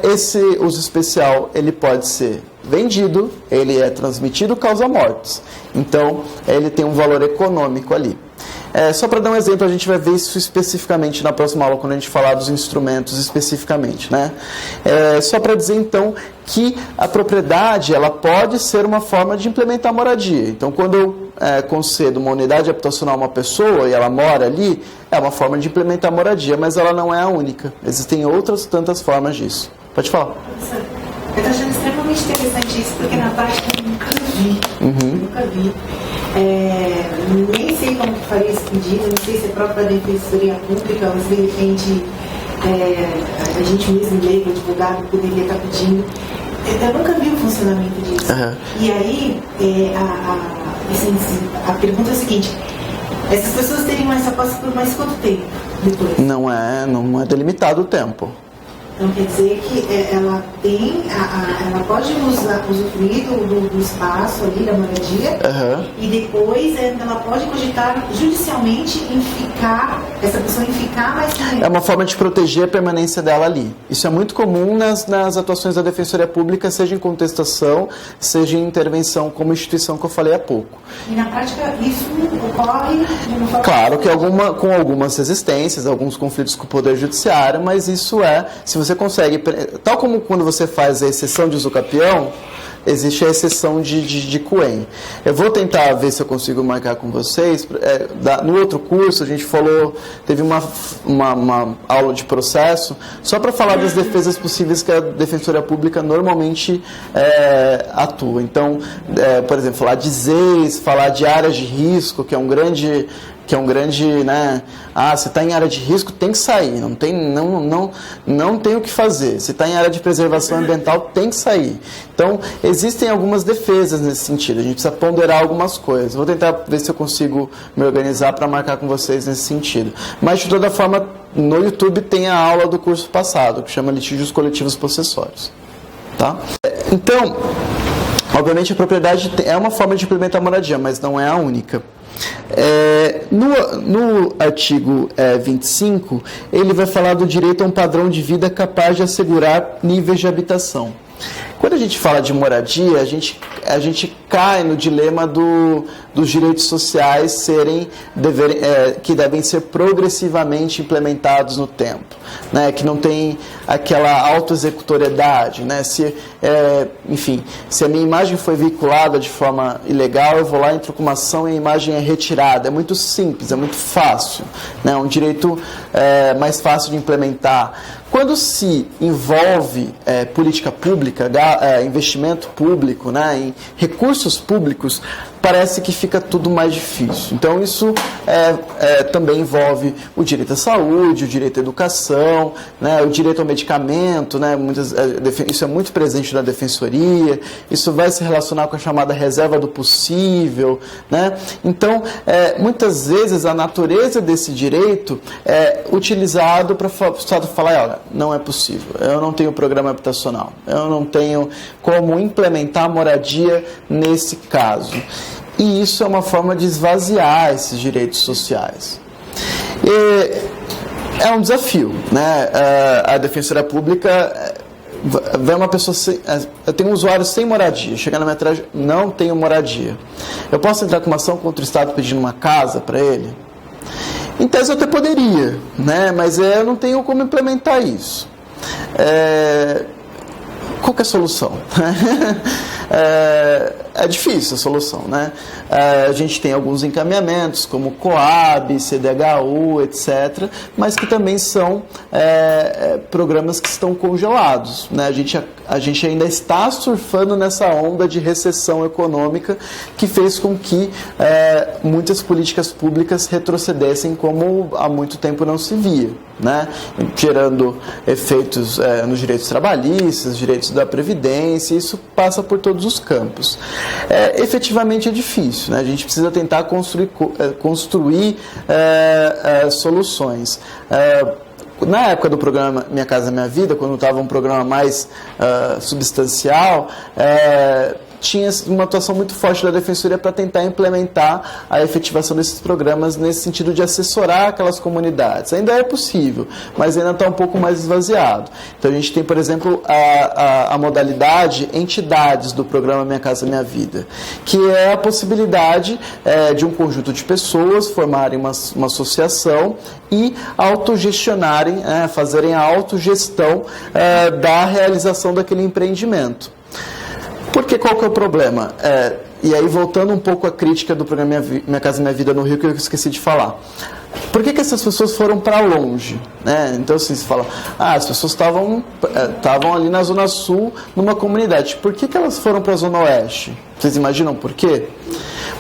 Esse uso especial ele pode ser vendido, ele é transmitido causa mortes. Então, ele tem um valor econômico ali. Só para dar um exemplo, a gente vai ver isso especificamente na próxima aula, quando a gente falar dos instrumentos especificamente, né? Só para dizer, então, que a propriedade ela pode ser uma forma de implementar moradia. Então, quando eu concedo uma unidade habitacional a uma pessoa e ela mora ali, é uma forma de implementar moradia, mas ela não é a única. Existem outras tantas formas disso. Pode falar. Eu estou achando extremamente interessante isso, porque na prática eu nunca vi. Nunca vi. Nem sei como que faria esse pedido, não sei se é própria Defensoria Pública, ou se de repente a gente mesmo, leigo, advogado, poderia estar pedindo. Eu nunca vi o funcionamento disso. E aí, a pergunta é a seguinte: essas pessoas teriam essa posse por mais quanto tempo depois? Não é delimitado o tempo. Então quer dizer que ela tem, ela pode usufruir do espaço ali, da moradia, e depois ela pode cogitar judicialmente essa pessoa em ficar mais tempo. É uma forma de proteger a permanência dela ali. Isso é muito comum nas atuações da Defensoria Pública, seja em contestação, seja em intervenção como instituição que eu falei há pouco. E na prática isso ocorre de uma forma... Claro que com algumas resistências, alguns conflitos com o Poder Judiciário, mas isso se você consegue, tal como quando você faz a exceção de usucapião, existe a exceção de Cohen. Eu vou tentar ver se eu consigo marcar com vocês. No outro curso, a gente teve uma aula de processo, só para falar das defesas possíveis que a Defensoria Pública normalmente atua. Então, por exemplo, falar de ZEIS, falar de áreas de risco, que é um grande, né? Se está em área de risco, tem que sair, não tem o que fazer. Se está em área de preservação ambiental, tem que sair. Então, existem algumas defesas nesse sentido, a gente precisa ponderar algumas coisas. Vou tentar ver se eu consigo me organizar para marcar com vocês nesse sentido. Mas, de toda forma, no YouTube tem a aula do curso passado, que chama Litígios Coletivos Possessórios. Tá? Então, obviamente a propriedade é uma forma de implementar a moradia, mas não é a única. No artigo 25, ele vai falar do direito a um padrão de vida capaz de assegurar níveis de habitação. Quando a gente fala de moradia, a gente cai no dilema dos direitos sociais que devem ser progressivamente implementados no tempo, né? Que não tem aquela autoexecutoriedade, né? Enfim, se a minha imagem foi veiculada de forma ilegal, eu vou lá, entro com uma ação e a imagem é retirada. É muito simples, é muito fácil, né? É um direito mais fácil de implementar. Quando se envolve política pública, investimento público, né, em recursos públicos, parece que fica tudo mais difícil. Então, isso também envolve o direito à saúde, o direito à educação, né, o direito ao medicamento, né, isso é muito presente na Defensoria, isso vai se relacionar com a chamada reserva do possível, né? Então, muitas vezes a natureza desse direito é utilizado para o Estado falar, olha, não é possível, eu não tenho programa habitacional, eu não tenho como implementar moradia nesse caso. E isso é uma forma de esvaziar esses direitos sociais. É um desafio, né? A Defensoria Pública vê uma pessoa eu tenho um usuário sem moradia, chega na minha atrás, não tenho moradia. Eu posso entrar com uma ação contra o Estado pedindo uma casa para ele? Em tese eu até poderia, né? Mas eu não tenho como implementar isso. Qual que é a solução? É difícil a solução, né? A gente tem alguns encaminhamentos, como Coab, CDHU, etc., mas que também são programas que estão congelados, né? A gente ainda está surfando nessa onda de recessão econômica que fez com que muitas políticas públicas retrocedessem como há muito tempo não se via, né? Gerando efeitos nos direitos trabalhistas, direitos da Previdência, isso passa por todos os campos. Efetivamente é difícil, né? A gente precisa tentar construir soluções. Na época do programa Minha Casa Minha Vida, quando estava um programa mais substancial, tinha uma atuação muito forte da Defensoria para tentar implementar a efetivação desses programas nesse sentido de assessorar aquelas comunidades. Ainda é possível, mas ainda está um pouco mais esvaziado. Então a gente tem, por exemplo, a modalidade entidades do programa Minha Casa Minha Vida, que é a possibilidade de um conjunto de pessoas formarem uma associação e autogestionarem, fazerem a autogestão da realização daquele empreendimento. Porque qual que é o problema? E aí, voltando um pouco à crítica do programa Minha Casa Minha Vida no Rio, que eu esqueci de falar. Por que essas pessoas foram para longe? Então, assim, se fala, as pessoas estavam ali na Zona Sul, numa comunidade. Por que elas foram para a Zona Oeste? Vocês imaginam por quê?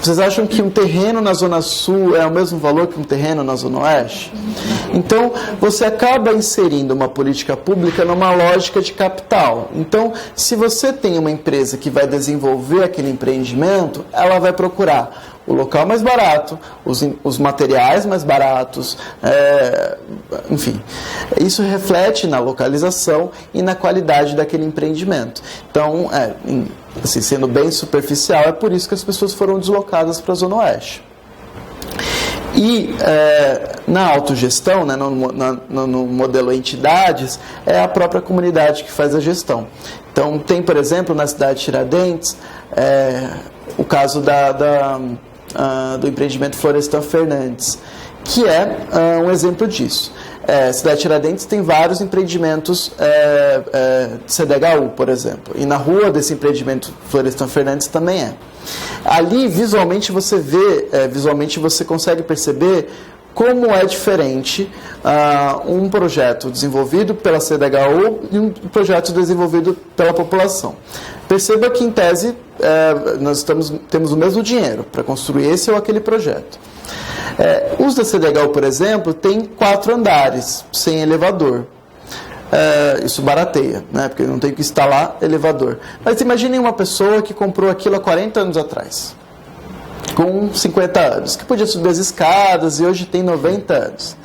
Vocês acham que um terreno na Zona Sul é o mesmo valor que um terreno na Zona Oeste? Então, você acaba inserindo uma política pública numa lógica de capital. Então, se você tem uma empresa que vai desenvolver aquele empreendimento, ela vai procurar o local mais barato, os materiais mais baratos, enfim. Isso reflete na localização e na qualidade daquele empreendimento. Então, assim, sendo bem superficial, é por isso que as pessoas foram deslocadas para a Zona Oeste. E na autogestão, no modelo entidades, é a própria comunidade que faz a gestão. Então, tem, por exemplo, na cidade de Tiradentes, o caso do empreendimento Florestan Fernandes, que é um exemplo disso. A cidade de Tiradentes tem vários empreendimentos CDHU, por exemplo, e na rua desse empreendimento Florestan Fernandes também é. Ali, visualmente, você vê, visualmente você consegue perceber como é diferente um projeto desenvolvido pela CDHU e um projeto desenvolvido pela população. Perceba que, em tese, nós temos o mesmo dinheiro para construir esse ou aquele projeto. Os da CDHU, por exemplo, tem 4 andares, sem elevador. Isso barateia, porque não tem que instalar elevador. Mas imaginem uma pessoa que comprou aquilo há 40 anos atrás, com 50 anos, que podia subir as escadas e hoje tem 90 anos.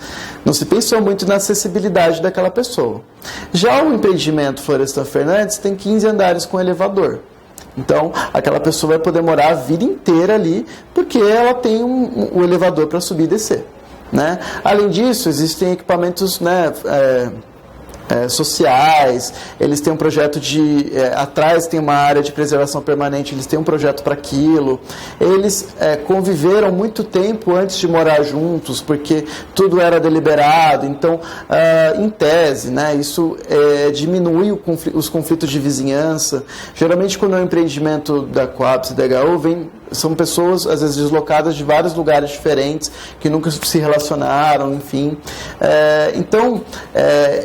Não se pensou muito na acessibilidade daquela pessoa. Já o empreendimento Florestan Fernandes tem 15 andares com elevador. Então, aquela pessoa vai poder morar a vida inteira ali, porque ela tem um elevador para subir e descer. Além disso, existem equipamentos sociais, eles têm um projeto atrás tem uma área de preservação permanente, eles têm um projeto para aquilo. Eles conviveram muito tempo antes de morar juntos, porque tudo era deliberado. Então, em tese, isso diminui os conflitos de vizinhança. Geralmente, quando é um empreendimento da Coab, CDHU, são pessoas, às vezes, deslocadas de vários lugares diferentes, que nunca se relacionaram, enfim. Então,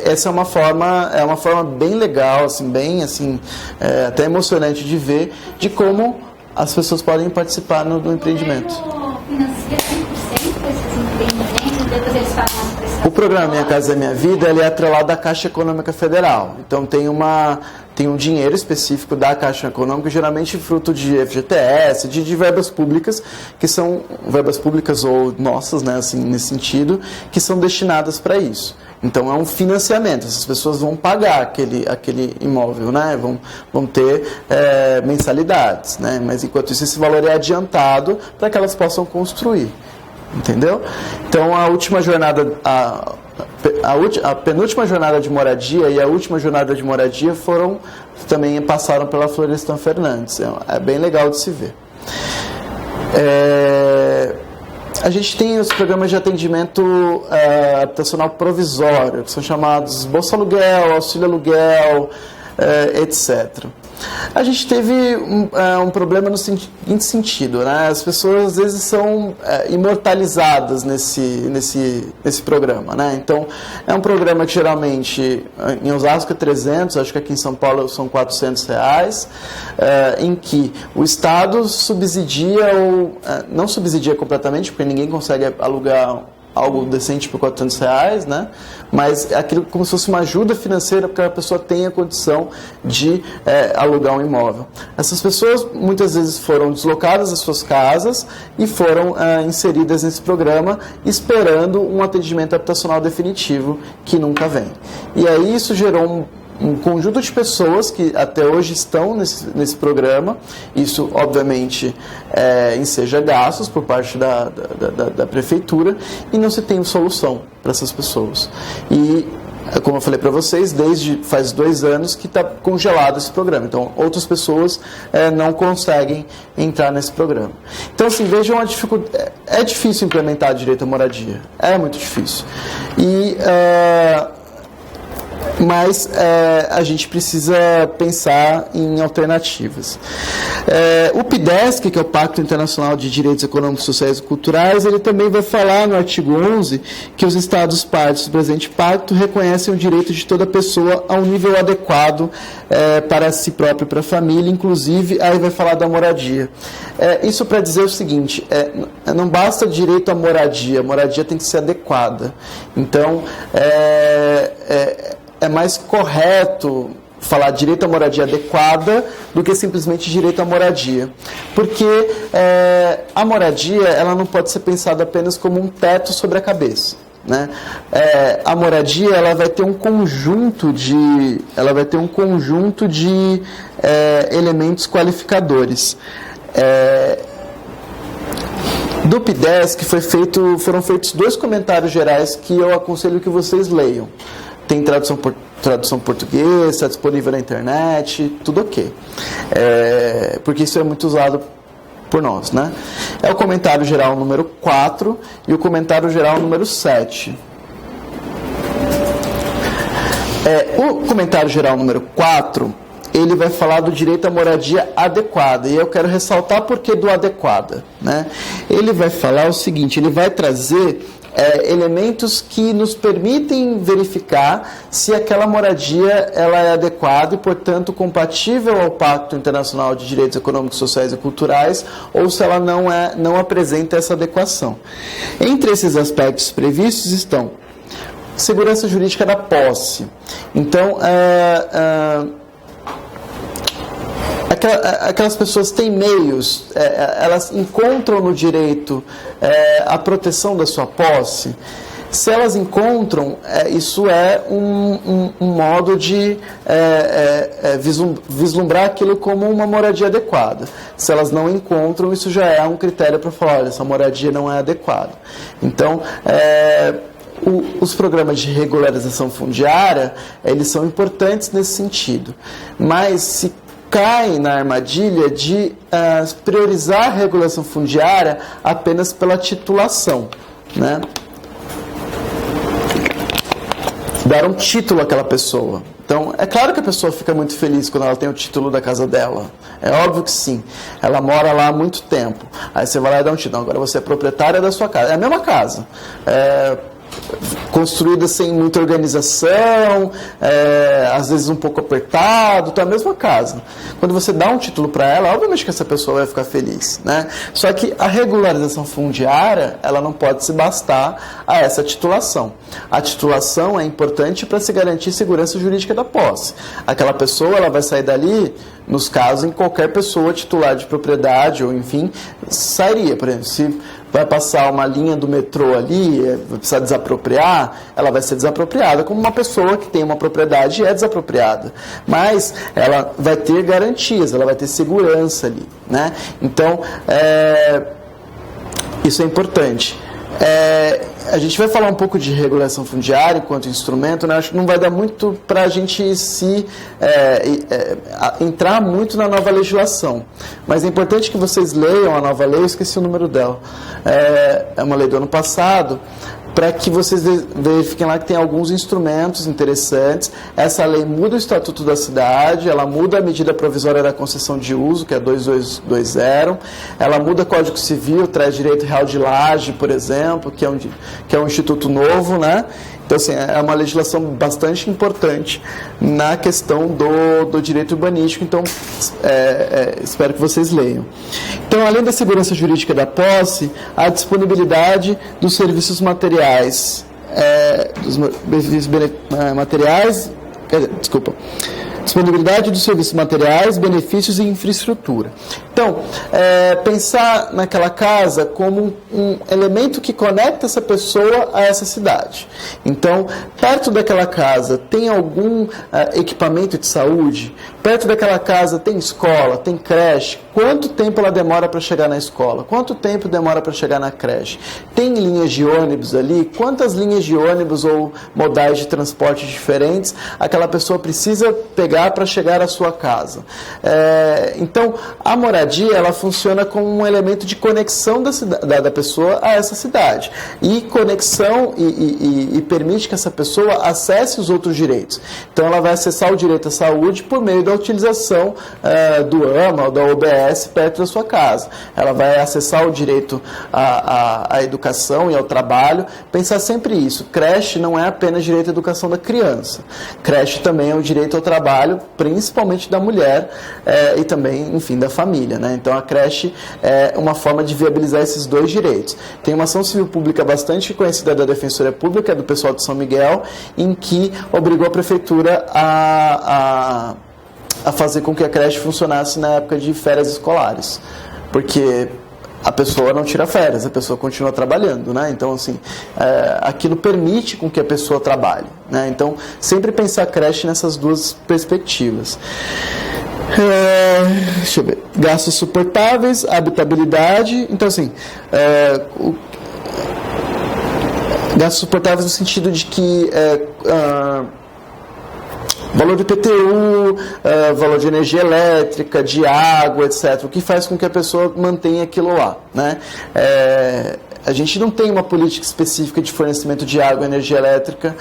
essa é uma forma bem legal, assim, bem, assim, até emocionante de ver, de como as pessoas podem participar do empreendimento. O governo financia 100% desses empreendimentos, depois eles fazem as prestações. O programa Minha Casa Minha Vida, ele é atrelado à Caixa Econômica Federal. Então, tem um dinheiro específico da Caixa Econômica, geralmente fruto de FGTS, de verbas públicas, que são verbas públicas ou nossas, assim, nesse sentido, que são destinadas para isso. Então, é um financiamento, essas pessoas vão pagar aquele imóvel, vão ter mensalidades, mas enquanto isso, esse valor é adiantado para que elas possam construir, entendeu? Então, a última jornada, a penúltima jornada de moradia e a última jornada de moradia também passaram pela Florestan Fernandes. É bem legal de se ver. A gente tem os programas de atendimento habitacional provisório, que são chamados Bolsa Aluguel, Auxílio Aluguel, etc. A gente teve um problema no seguinte sentido, as pessoas às vezes são imortalizadas nesse programa, Então, é um programa que geralmente, em Osasco é 300, acho que aqui em São Paulo são R$400, em que o Estado subsidia ou não subsidia completamente, porque ninguém consegue alugar algo decente por R$400, mas aquilo como se fosse uma ajuda financeira para que a pessoa tenha condição de alugar um imóvel. Essas pessoas muitas vezes foram deslocadas das suas casas e foram inseridas nesse programa esperando um atendimento habitacional definitivo que nunca vem. E aí isso gerou conjunto de pessoas que até hoje estão nesse programa. Isso, obviamente, enseja gastos por parte da prefeitura e não se tem solução para essas pessoas. E, como eu falei para vocês, desde faz 2 anos que está congelado esse programa. Então, outras pessoas não conseguem entrar nesse programa. Então, assim, vejam a dificuldade. É difícil implementar direito à moradia. É muito difícil. Mas a gente precisa pensar em alternativas. O PIDESC, que é o Pacto Internacional de Direitos Econômicos, Sociais e Culturais, ele também vai falar no artigo 11 que os Estados partes do presente pacto reconhecem o direito de toda pessoa a um nível adequado para si próprio e para a família, inclusive, aí vai falar da moradia. Isso para dizer o seguinte, não basta direito à moradia, a moradia tem que ser adequada. Então, é mais correto falar direito à moradia adequada do que simplesmente direito à moradia. Porque a moradia ela não pode ser pensada apenas como um teto sobre a cabeça. Né? A moradia ela vai ter um conjunto de elementos qualificadores. Do PIDESC foram feitos 2 comentários gerais que eu aconselho que vocês leiam. Tem tradução portuguesa, está disponível na internet, tudo ok. Porque isso é muito usado por nós, né? É o comentário geral número 4 e o comentário geral número 7. O comentário geral número 4, ele vai falar do direito à moradia adequada. E eu quero ressaltar por que do adequada, né? Ele vai falar o seguinte, ele vai trazer elementos que nos permitem verificar se aquela moradia ela é adequada e, portanto, compatível ao Pacto Internacional de Direitos Econômicos, Sociais e Culturais, ou se ela não apresenta essa adequação. Entre esses aspectos previstos estão segurança jurídica da posse. Então, aquelas pessoas têm meios, elas encontram no direito a proteção da sua posse. Se elas encontram, isso é um modo de vislumbrar aquilo como uma moradia adequada. Se elas não encontram, isso já é um critério para falar, olha, essa moradia não é adequada. Então, os programas de regularização fundiária, eles são importantes nesse sentido. Mas se cai na armadilha de priorizar a regulação fundiária apenas pela titulação, né? Dar um título àquela pessoa. Então, é claro que a pessoa fica muito feliz quando ela tem o título da casa dela. É óbvio que sim. Ela mora lá há muito tempo. Aí você vai lá e dá um título. Agora você é proprietária da sua casa. É a mesma casa. Construída sem muita organização, às vezes um pouco apertado, então é a mesma casa. Quando você dá um título para ela, obviamente que essa pessoa vai ficar feliz, né? Só que a regularização fundiária, ela não pode se bastar a essa titulação. A titulação é importante para se garantir segurança jurídica da posse. Aquela pessoa, ela vai sair dali, nos casos em qualquer pessoa titular de propriedade, ou enfim, sairia, por exemplo, se vai passar uma linha do metrô ali, vai precisar desapropriar, ela vai ser desapropriada como uma pessoa que tem uma propriedade e é desapropriada. Mas ela vai ter garantias, ela vai ter segurança ali, né? Então, isso é importante. A gente vai falar um pouco de regulação fundiária enquanto instrumento, né? Acho que não vai dar muito para a gente entrar muito na nova legislação. Mas é importante que vocês leiam a nova lei, eu esqueci o número dela. É uma lei do ano passado, para que vocês verifiquem lá que tem alguns instrumentos interessantes. Essa lei muda o Estatuto da Cidade, ela muda a medida provisória da concessão de uso, que é 2220, ela muda o Código Civil, traz direito real de laje, por exemplo, que é um instituto novo, né? Então, assim, é uma legislação bastante importante na questão do direito urbanístico, então espero que vocês leiam. Então, além da segurança jurídica da posse, a disponibilidade dos serviços materiais, disponibilidade dos serviços materiais, benefícios e infraestrutura. Então, pensar naquela casa como um elemento que conecta essa pessoa a essa cidade. Então, perto daquela casa tem algum equipamento de saúde? Perto daquela casa tem escola, tem creche? Quanto tempo ela demora para chegar na escola? Quanto tempo demora para chegar na creche? Tem linhas de ônibus ali? Quantas linhas de ônibus ou modais de transporte diferentes aquela pessoa precisa pegar para chegar à sua casa? Então, a moradia, ela funciona como um elemento de conexão da pessoa a essa cidade. E conexão e permite que essa pessoa acesse os outros direitos. Então, ela vai acessar o direito à saúde por meio da utilização do AMA ou da OBS perto da sua casa. Ela vai acessar o direito à educação e ao trabalho. Pensar sempre isso. Creche não é apenas direito à educação da criança. Creche também é o direito ao trabalho, principalmente da mulher e também, enfim, da família, né? Então, a creche é uma forma de viabilizar esses dois direitos. Tem uma ação civil pública bastante conhecida da Defensoria Pública, do pessoal de São Miguel, em que obrigou a prefeitura a fazer com que a creche funcionasse na época de férias escolares, porque a pessoa não tira férias, a pessoa continua trabalhando, né? Então, assim, aquilo permite com que a pessoa trabalhe, né? Então, sempre pensar a creche nessas duas perspectivas. Deixa eu ver. Gastos suportáveis, habitabilidade. Então, assim, gastos suportáveis no sentido de que valor de IPTU, valor de energia elétrica, de água, etc. O que faz com que a pessoa mantenha aquilo lá, né? A gente não tem uma política específica de fornecimento de água e energia elétrica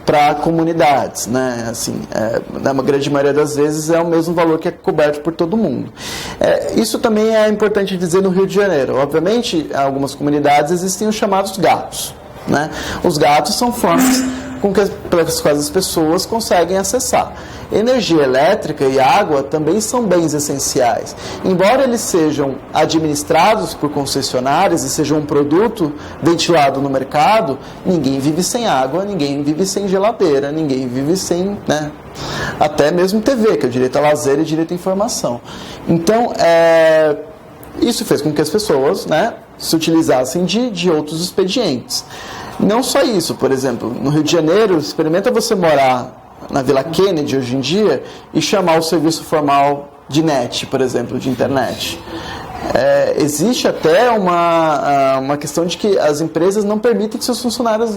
para comunidades, né? Assim, na grande maioria das vezes é o mesmo valor que é coberto por todo mundo. Isso também é importante dizer no Rio de Janeiro. Obviamente, em algumas comunidades existem os chamados gatos, né? Os gatos são formas pelas quais as pessoas conseguem acessar. Energia elétrica e água também são bens essenciais. Embora eles sejam administrados por concessionários e sejam um produto ventilado no mercado, ninguém vive sem água, ninguém vive sem geladeira, ninguém vive sem, né, até mesmo TV, que é o direito a lazer e direito à informação. Então, isso fez com que as pessoas, né, se utilizassem de outros expedientes. Não só isso, por exemplo, no Rio de Janeiro, experimenta você morar na Vila Kennedy hoje em dia e chamar o serviço formal de net, por exemplo, de internet. Existe até uma questão de que as empresas não permitem que seus funcionários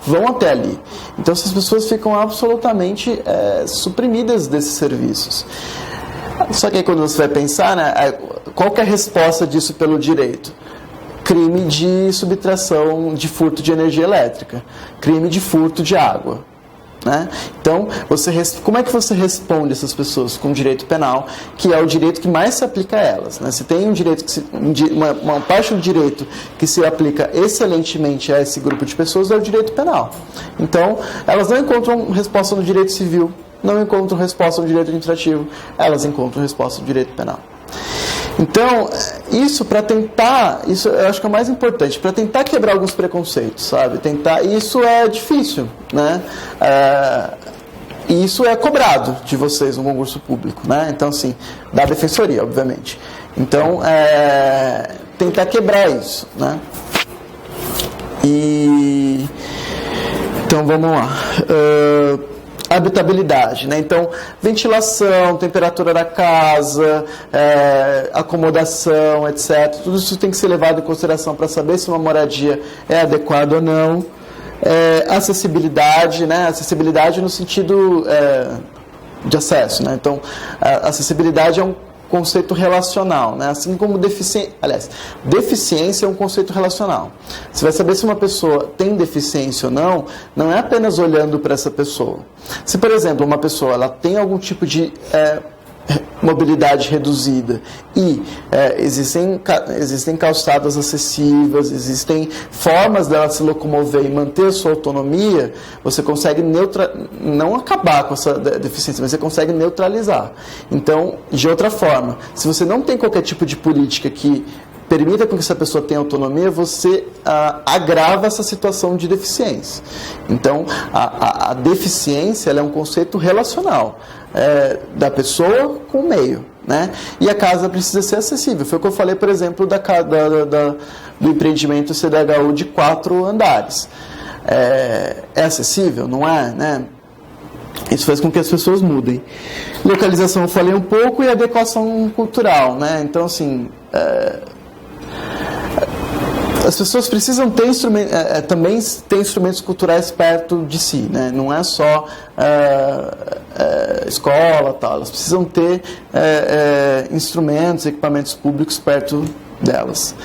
vão até ali. Então, essas pessoas ficam absolutamente suprimidas desses serviços. Só que aí quando você vai pensar, né, qual que é a resposta disso pelo direito? Crime de subtração, de furto de energia elétrica, crime de furto de água, né? Então, como é que você responde essas pessoas? Com direito penal, que é o direito que mais se aplica a elas, né? Se tem um direito uma parte do direito que se aplica excelentemente a esse grupo de pessoas, é o direito penal. Então, elas não encontram resposta no direito civil, não encontram resposta no direito administrativo, elas encontram resposta no direito penal. Então, isso eu acho que é o mais importante, para tentar quebrar alguns preconceitos, sabe? Isso é difícil, né? E isso é cobrado de vocês no concurso público, né? Então, assim, da defensoria, obviamente. Então, tentar quebrar isso, né? Então, vamos lá. Habitabilidade, né? Então, ventilação, temperatura da casa, acomodação, etc. Tudo isso tem que ser levado em consideração para saber se uma moradia é adequada ou não. Acessibilidade, né? Acessibilidade no sentido de acesso, né? Então, a acessibilidade é um conceito relacional, né? Assim como deficiência é um conceito relacional. Você vai saber se uma pessoa tem deficiência ou não, não é apenas olhando para essa pessoa. Se, por exemplo, uma pessoa ela tem algum tipo de mobilidade reduzida e existem calçadas acessíveis, existem formas dela se locomover e manter a sua autonomia, você consegue não acabar com essa deficiência, mas você consegue neutralizar. Então, de outra forma, se você não tem qualquer tipo de política que permita que essa pessoa tenha autonomia, você agrava essa situação de deficiência. Então, a deficiência ela é um conceito relacional da pessoa com o meio, né? E a casa precisa ser acessível. Foi o que eu falei, por exemplo, do empreendimento CDHU de 4 andares. É acessível? Não é, né? Isso faz com que as pessoas mudem. Localização eu falei um pouco, e adequação cultural, né? Então, assim, as pessoas precisam ter também ter instrumentos culturais perto de si, né? Não é só escola, tal. Elas precisam ter instrumentos, equipamentos públicos perto delas.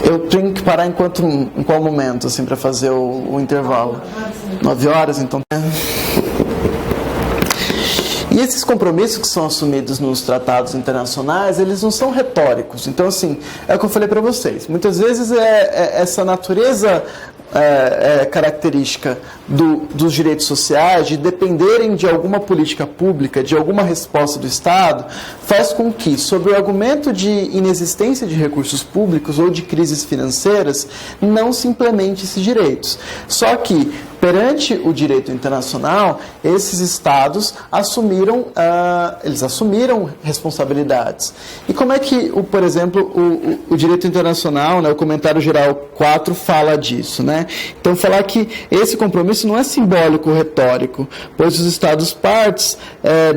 Eu tenho que parar em qual momento, assim, para fazer o intervalo? 9 horas, então. E esses compromissos que são assumidos nos tratados internacionais, eles não são retóricos. Então, assim, é o que eu falei para vocês. Muitas vezes essa natureza característica dos direitos sociais, de dependerem de alguma política pública, de alguma resposta do Estado, faz com que, sob o argumento de inexistência de recursos públicos ou de crises financeiras, não se implemente esses direitos. Só que, perante o direito internacional, esses Estados assumiram responsabilidades. E como é que, por exemplo, o direito internacional, né, o comentário geral 4 fala disso, né? Então, falar que esse compromisso não é simbólico ou retórico, pois os Estados partes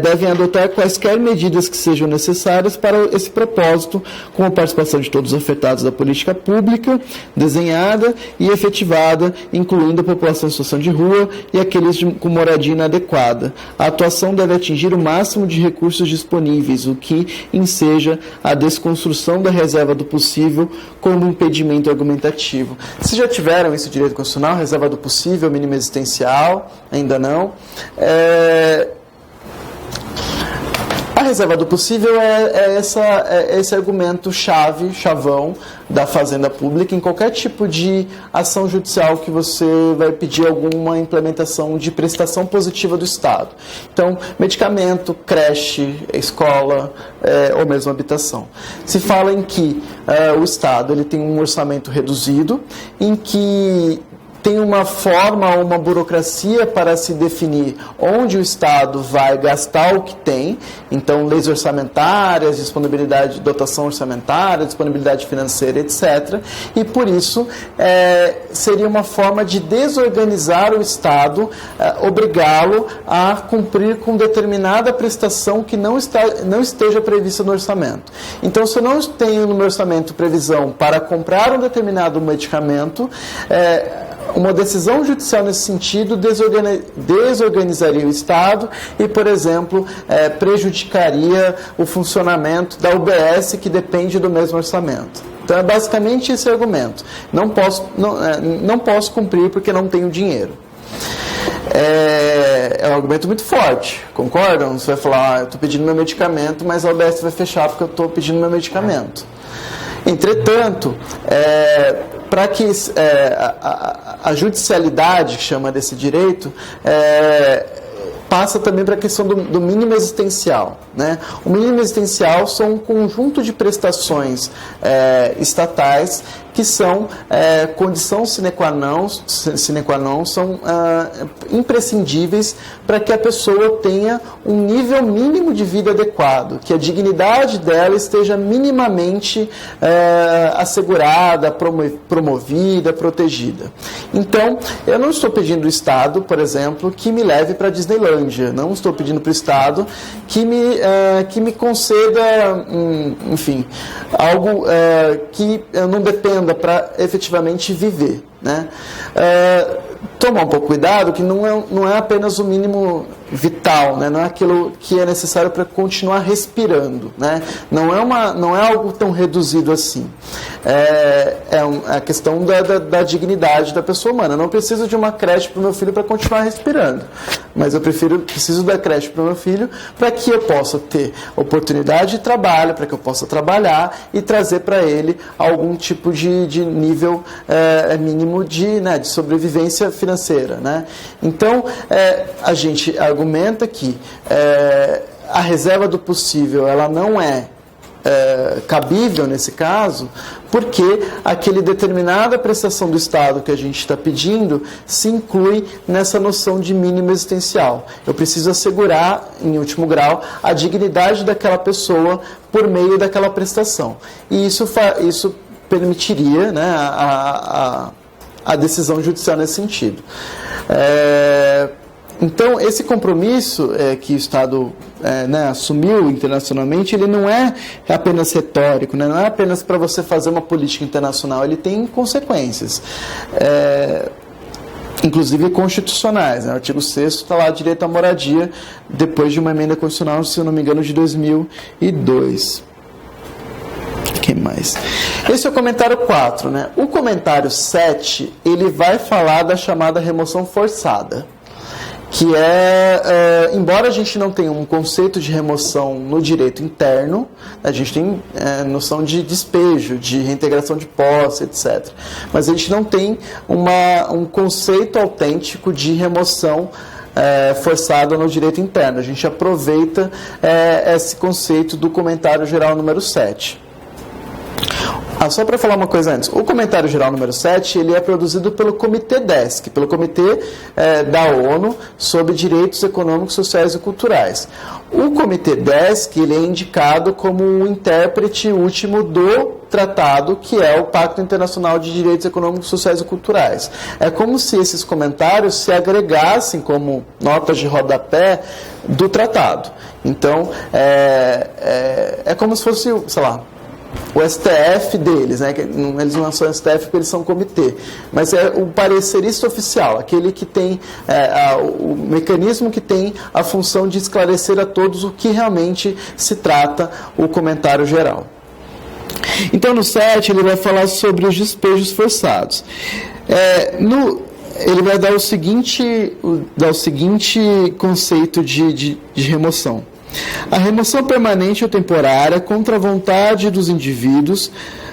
devem adotar quaisquer medidas que sejam necessárias para esse propósito, com a participação de todos os afetados da política pública, desenhada e efetivada, incluindo a população em situação de rua e aqueles com moradia inadequada. A atuação deve atingir o máximo de recursos disponíveis, o que enseja a desconstrução da reserva do possível como impedimento argumentativo. Vocês já tiveram esse direito constitucional, reserva do possível, mínimo existencial? Ainda não. A reserva do possível é esse argumento chavão da Fazenda Pública em qualquer tipo de ação judicial que você vai pedir alguma implementação de prestação positiva do Estado. Então, medicamento, creche, escola ou mesmo habitação. Se fala em que o Estado ele tem um orçamento reduzido, em que tem uma forma ou uma burocracia para se definir onde o Estado vai gastar o que tem, então leis orçamentárias, disponibilidade de dotação orçamentária, disponibilidade financeira, etc. E por isso seria uma forma de desorganizar o Estado, obrigá-lo a cumprir com determinada prestação que não esteja prevista no orçamento. Então, se eu não tenho no meu orçamento previsão para comprar um determinado medicamento, uma decisão judicial nesse sentido desorganizaria o Estado e, por exemplo, prejudicaria o funcionamento da UBS, que depende do mesmo orçamento. Então, é basicamente esse argumento. Não posso cumprir porque não tenho dinheiro. É um argumento muito forte, concordam? Você vai falar, eu estou pedindo meu medicamento, mas a UBS vai fechar porque eu estou pedindo meu medicamento. Entretanto, para que a judicialidade, que chama desse direito, passa também para a questão do mínimo existencial, né? O mínimo existencial são um conjunto de prestações estatais que são condição sine qua non, são imprescindíveis para que a pessoa tenha um nível mínimo de vida adequado, que a dignidade dela esteja minimamente assegurada, promovida, protegida. Então, eu não estou pedindo ao Estado, por exemplo, que me leve para a Disneylândia, não estou pedindo para o Estado que me conceda, enfim, algo que eu não dependa para efetivamente viver, né? Tomar um pouco cuidado que não é apenas o mínimo vital, né? Não é aquilo que é necessário para continuar respirando, né? Não é algo tão reduzido assim. A questão da dignidade da pessoa humana. Eu não preciso de uma creche para o meu filho para continuar respirando, mas eu preciso da creche para o meu filho para que eu possa ter oportunidade de trabalho, para que eu possa trabalhar e trazer para ele algum tipo de nível mínimo de sobrevivência financeira, né? Então, a gente argumenta que a reserva do possível ela não é cabível nesse caso, porque aquele determinada prestação do Estado que a gente está pedindo se inclui nessa noção de mínimo existencial. Eu preciso assegurar, em último grau, a dignidade daquela pessoa por meio daquela prestação. E isso permitiria, né, a decisão judicial nesse sentido. Então, esse compromisso que o Estado assumiu internacionalmente, ele não é apenas retórico, né? Não é apenas para você fazer uma política internacional, ele tem consequências, inclusive constitucionais, né? O artigo 6º está lá, direito à moradia, depois de uma emenda constitucional, se eu não me engano, de 2002. Quem mais? Esse é o comentário 4, né? O comentário 7, ele vai falar da chamada remoção forçada, que embora a gente não tenha um conceito de remoção no direito interno, a gente tem noção de despejo, de reintegração de posse, etc. Mas a gente não tem um conceito autêntico de remoção forçada no direito interno. A gente aproveita esse conceito do comentário geral número 7. Só para falar uma coisa antes, o comentário geral número 7, ele é produzido pelo Comitê DESC, pelo Comitê da ONU sobre Direitos Econômicos, Sociais e Culturais. O Comitê DESC, ele é indicado como o intérprete último do tratado, que é o Pacto Internacional de Direitos Econômicos, Sociais e Culturais. É como se esses comentários se agregassem como notas de rodapé do tratado. Então, é como se fosse, sei lá, o STF deles, né? Eles não são STF porque eles são comitê, mas é o parecerista oficial, aquele que tem o mecanismo que tem a função de esclarecer a todos o que realmente se trata o comentário geral. Então, no 7, ele vai falar sobre os despejos forçados. Ele vai dar o seguinte conceito de remoção. A remoção permanente ou temporária contra a vontade dos indivíduos,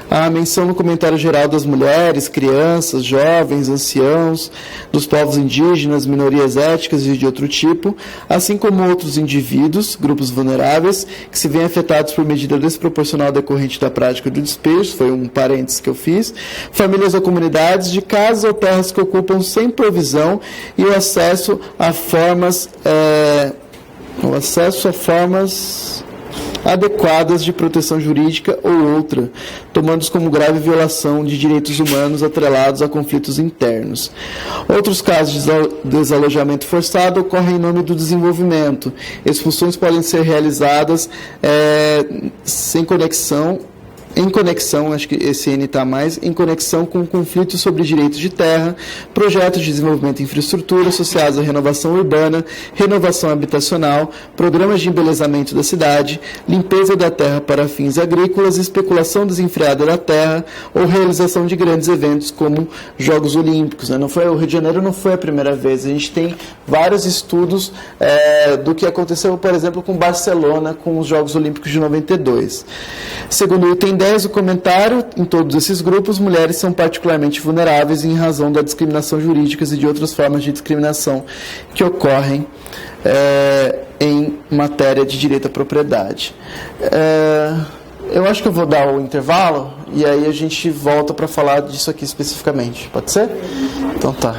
a menção no comentário geral das mulheres, crianças, jovens, anciãos, dos povos indígenas, minorias étnicas e de outro tipo, assim como outros indivíduos, grupos vulneráveis, que se veem afetados por medida desproporcional decorrente da prática do despejo, foi um parênteses que eu fiz, famílias ou comunidades de casas ou terras que ocupam sem provisão e o acesso a formas adequadas de proteção jurídica ou outra, tomando-os como grave violação de direitos humanos atrelados a conflitos internos. Outros casos de desalojamento forçado ocorrem em nome do desenvolvimento. Expulsões podem ser realizadas em conexão, acho que esse N está mais, em conexão com conflitos sobre direitos de terra, projetos de desenvolvimento de infraestrutura associados à renovação urbana, renovação habitacional, programas de embelezamento da cidade, limpeza da terra para fins agrícolas, especulação desenfreada da terra ou realização de grandes eventos como Jogos Olímpicos. Né? O Rio de Janeiro não foi a primeira vez, a gente tem vários estudos do que aconteceu, por exemplo, com Barcelona, com os Jogos Olímpicos de 92. Segundo o item 10, o comentário, em todos esses grupos, mulheres são particularmente vulneráveis em razão da discriminação jurídica e de outras formas de discriminação que ocorrem em matéria de direito à propriedade. Eu acho que eu vou dar o intervalo e aí a gente volta para falar disso aqui especificamente. Pode ser? Então tá.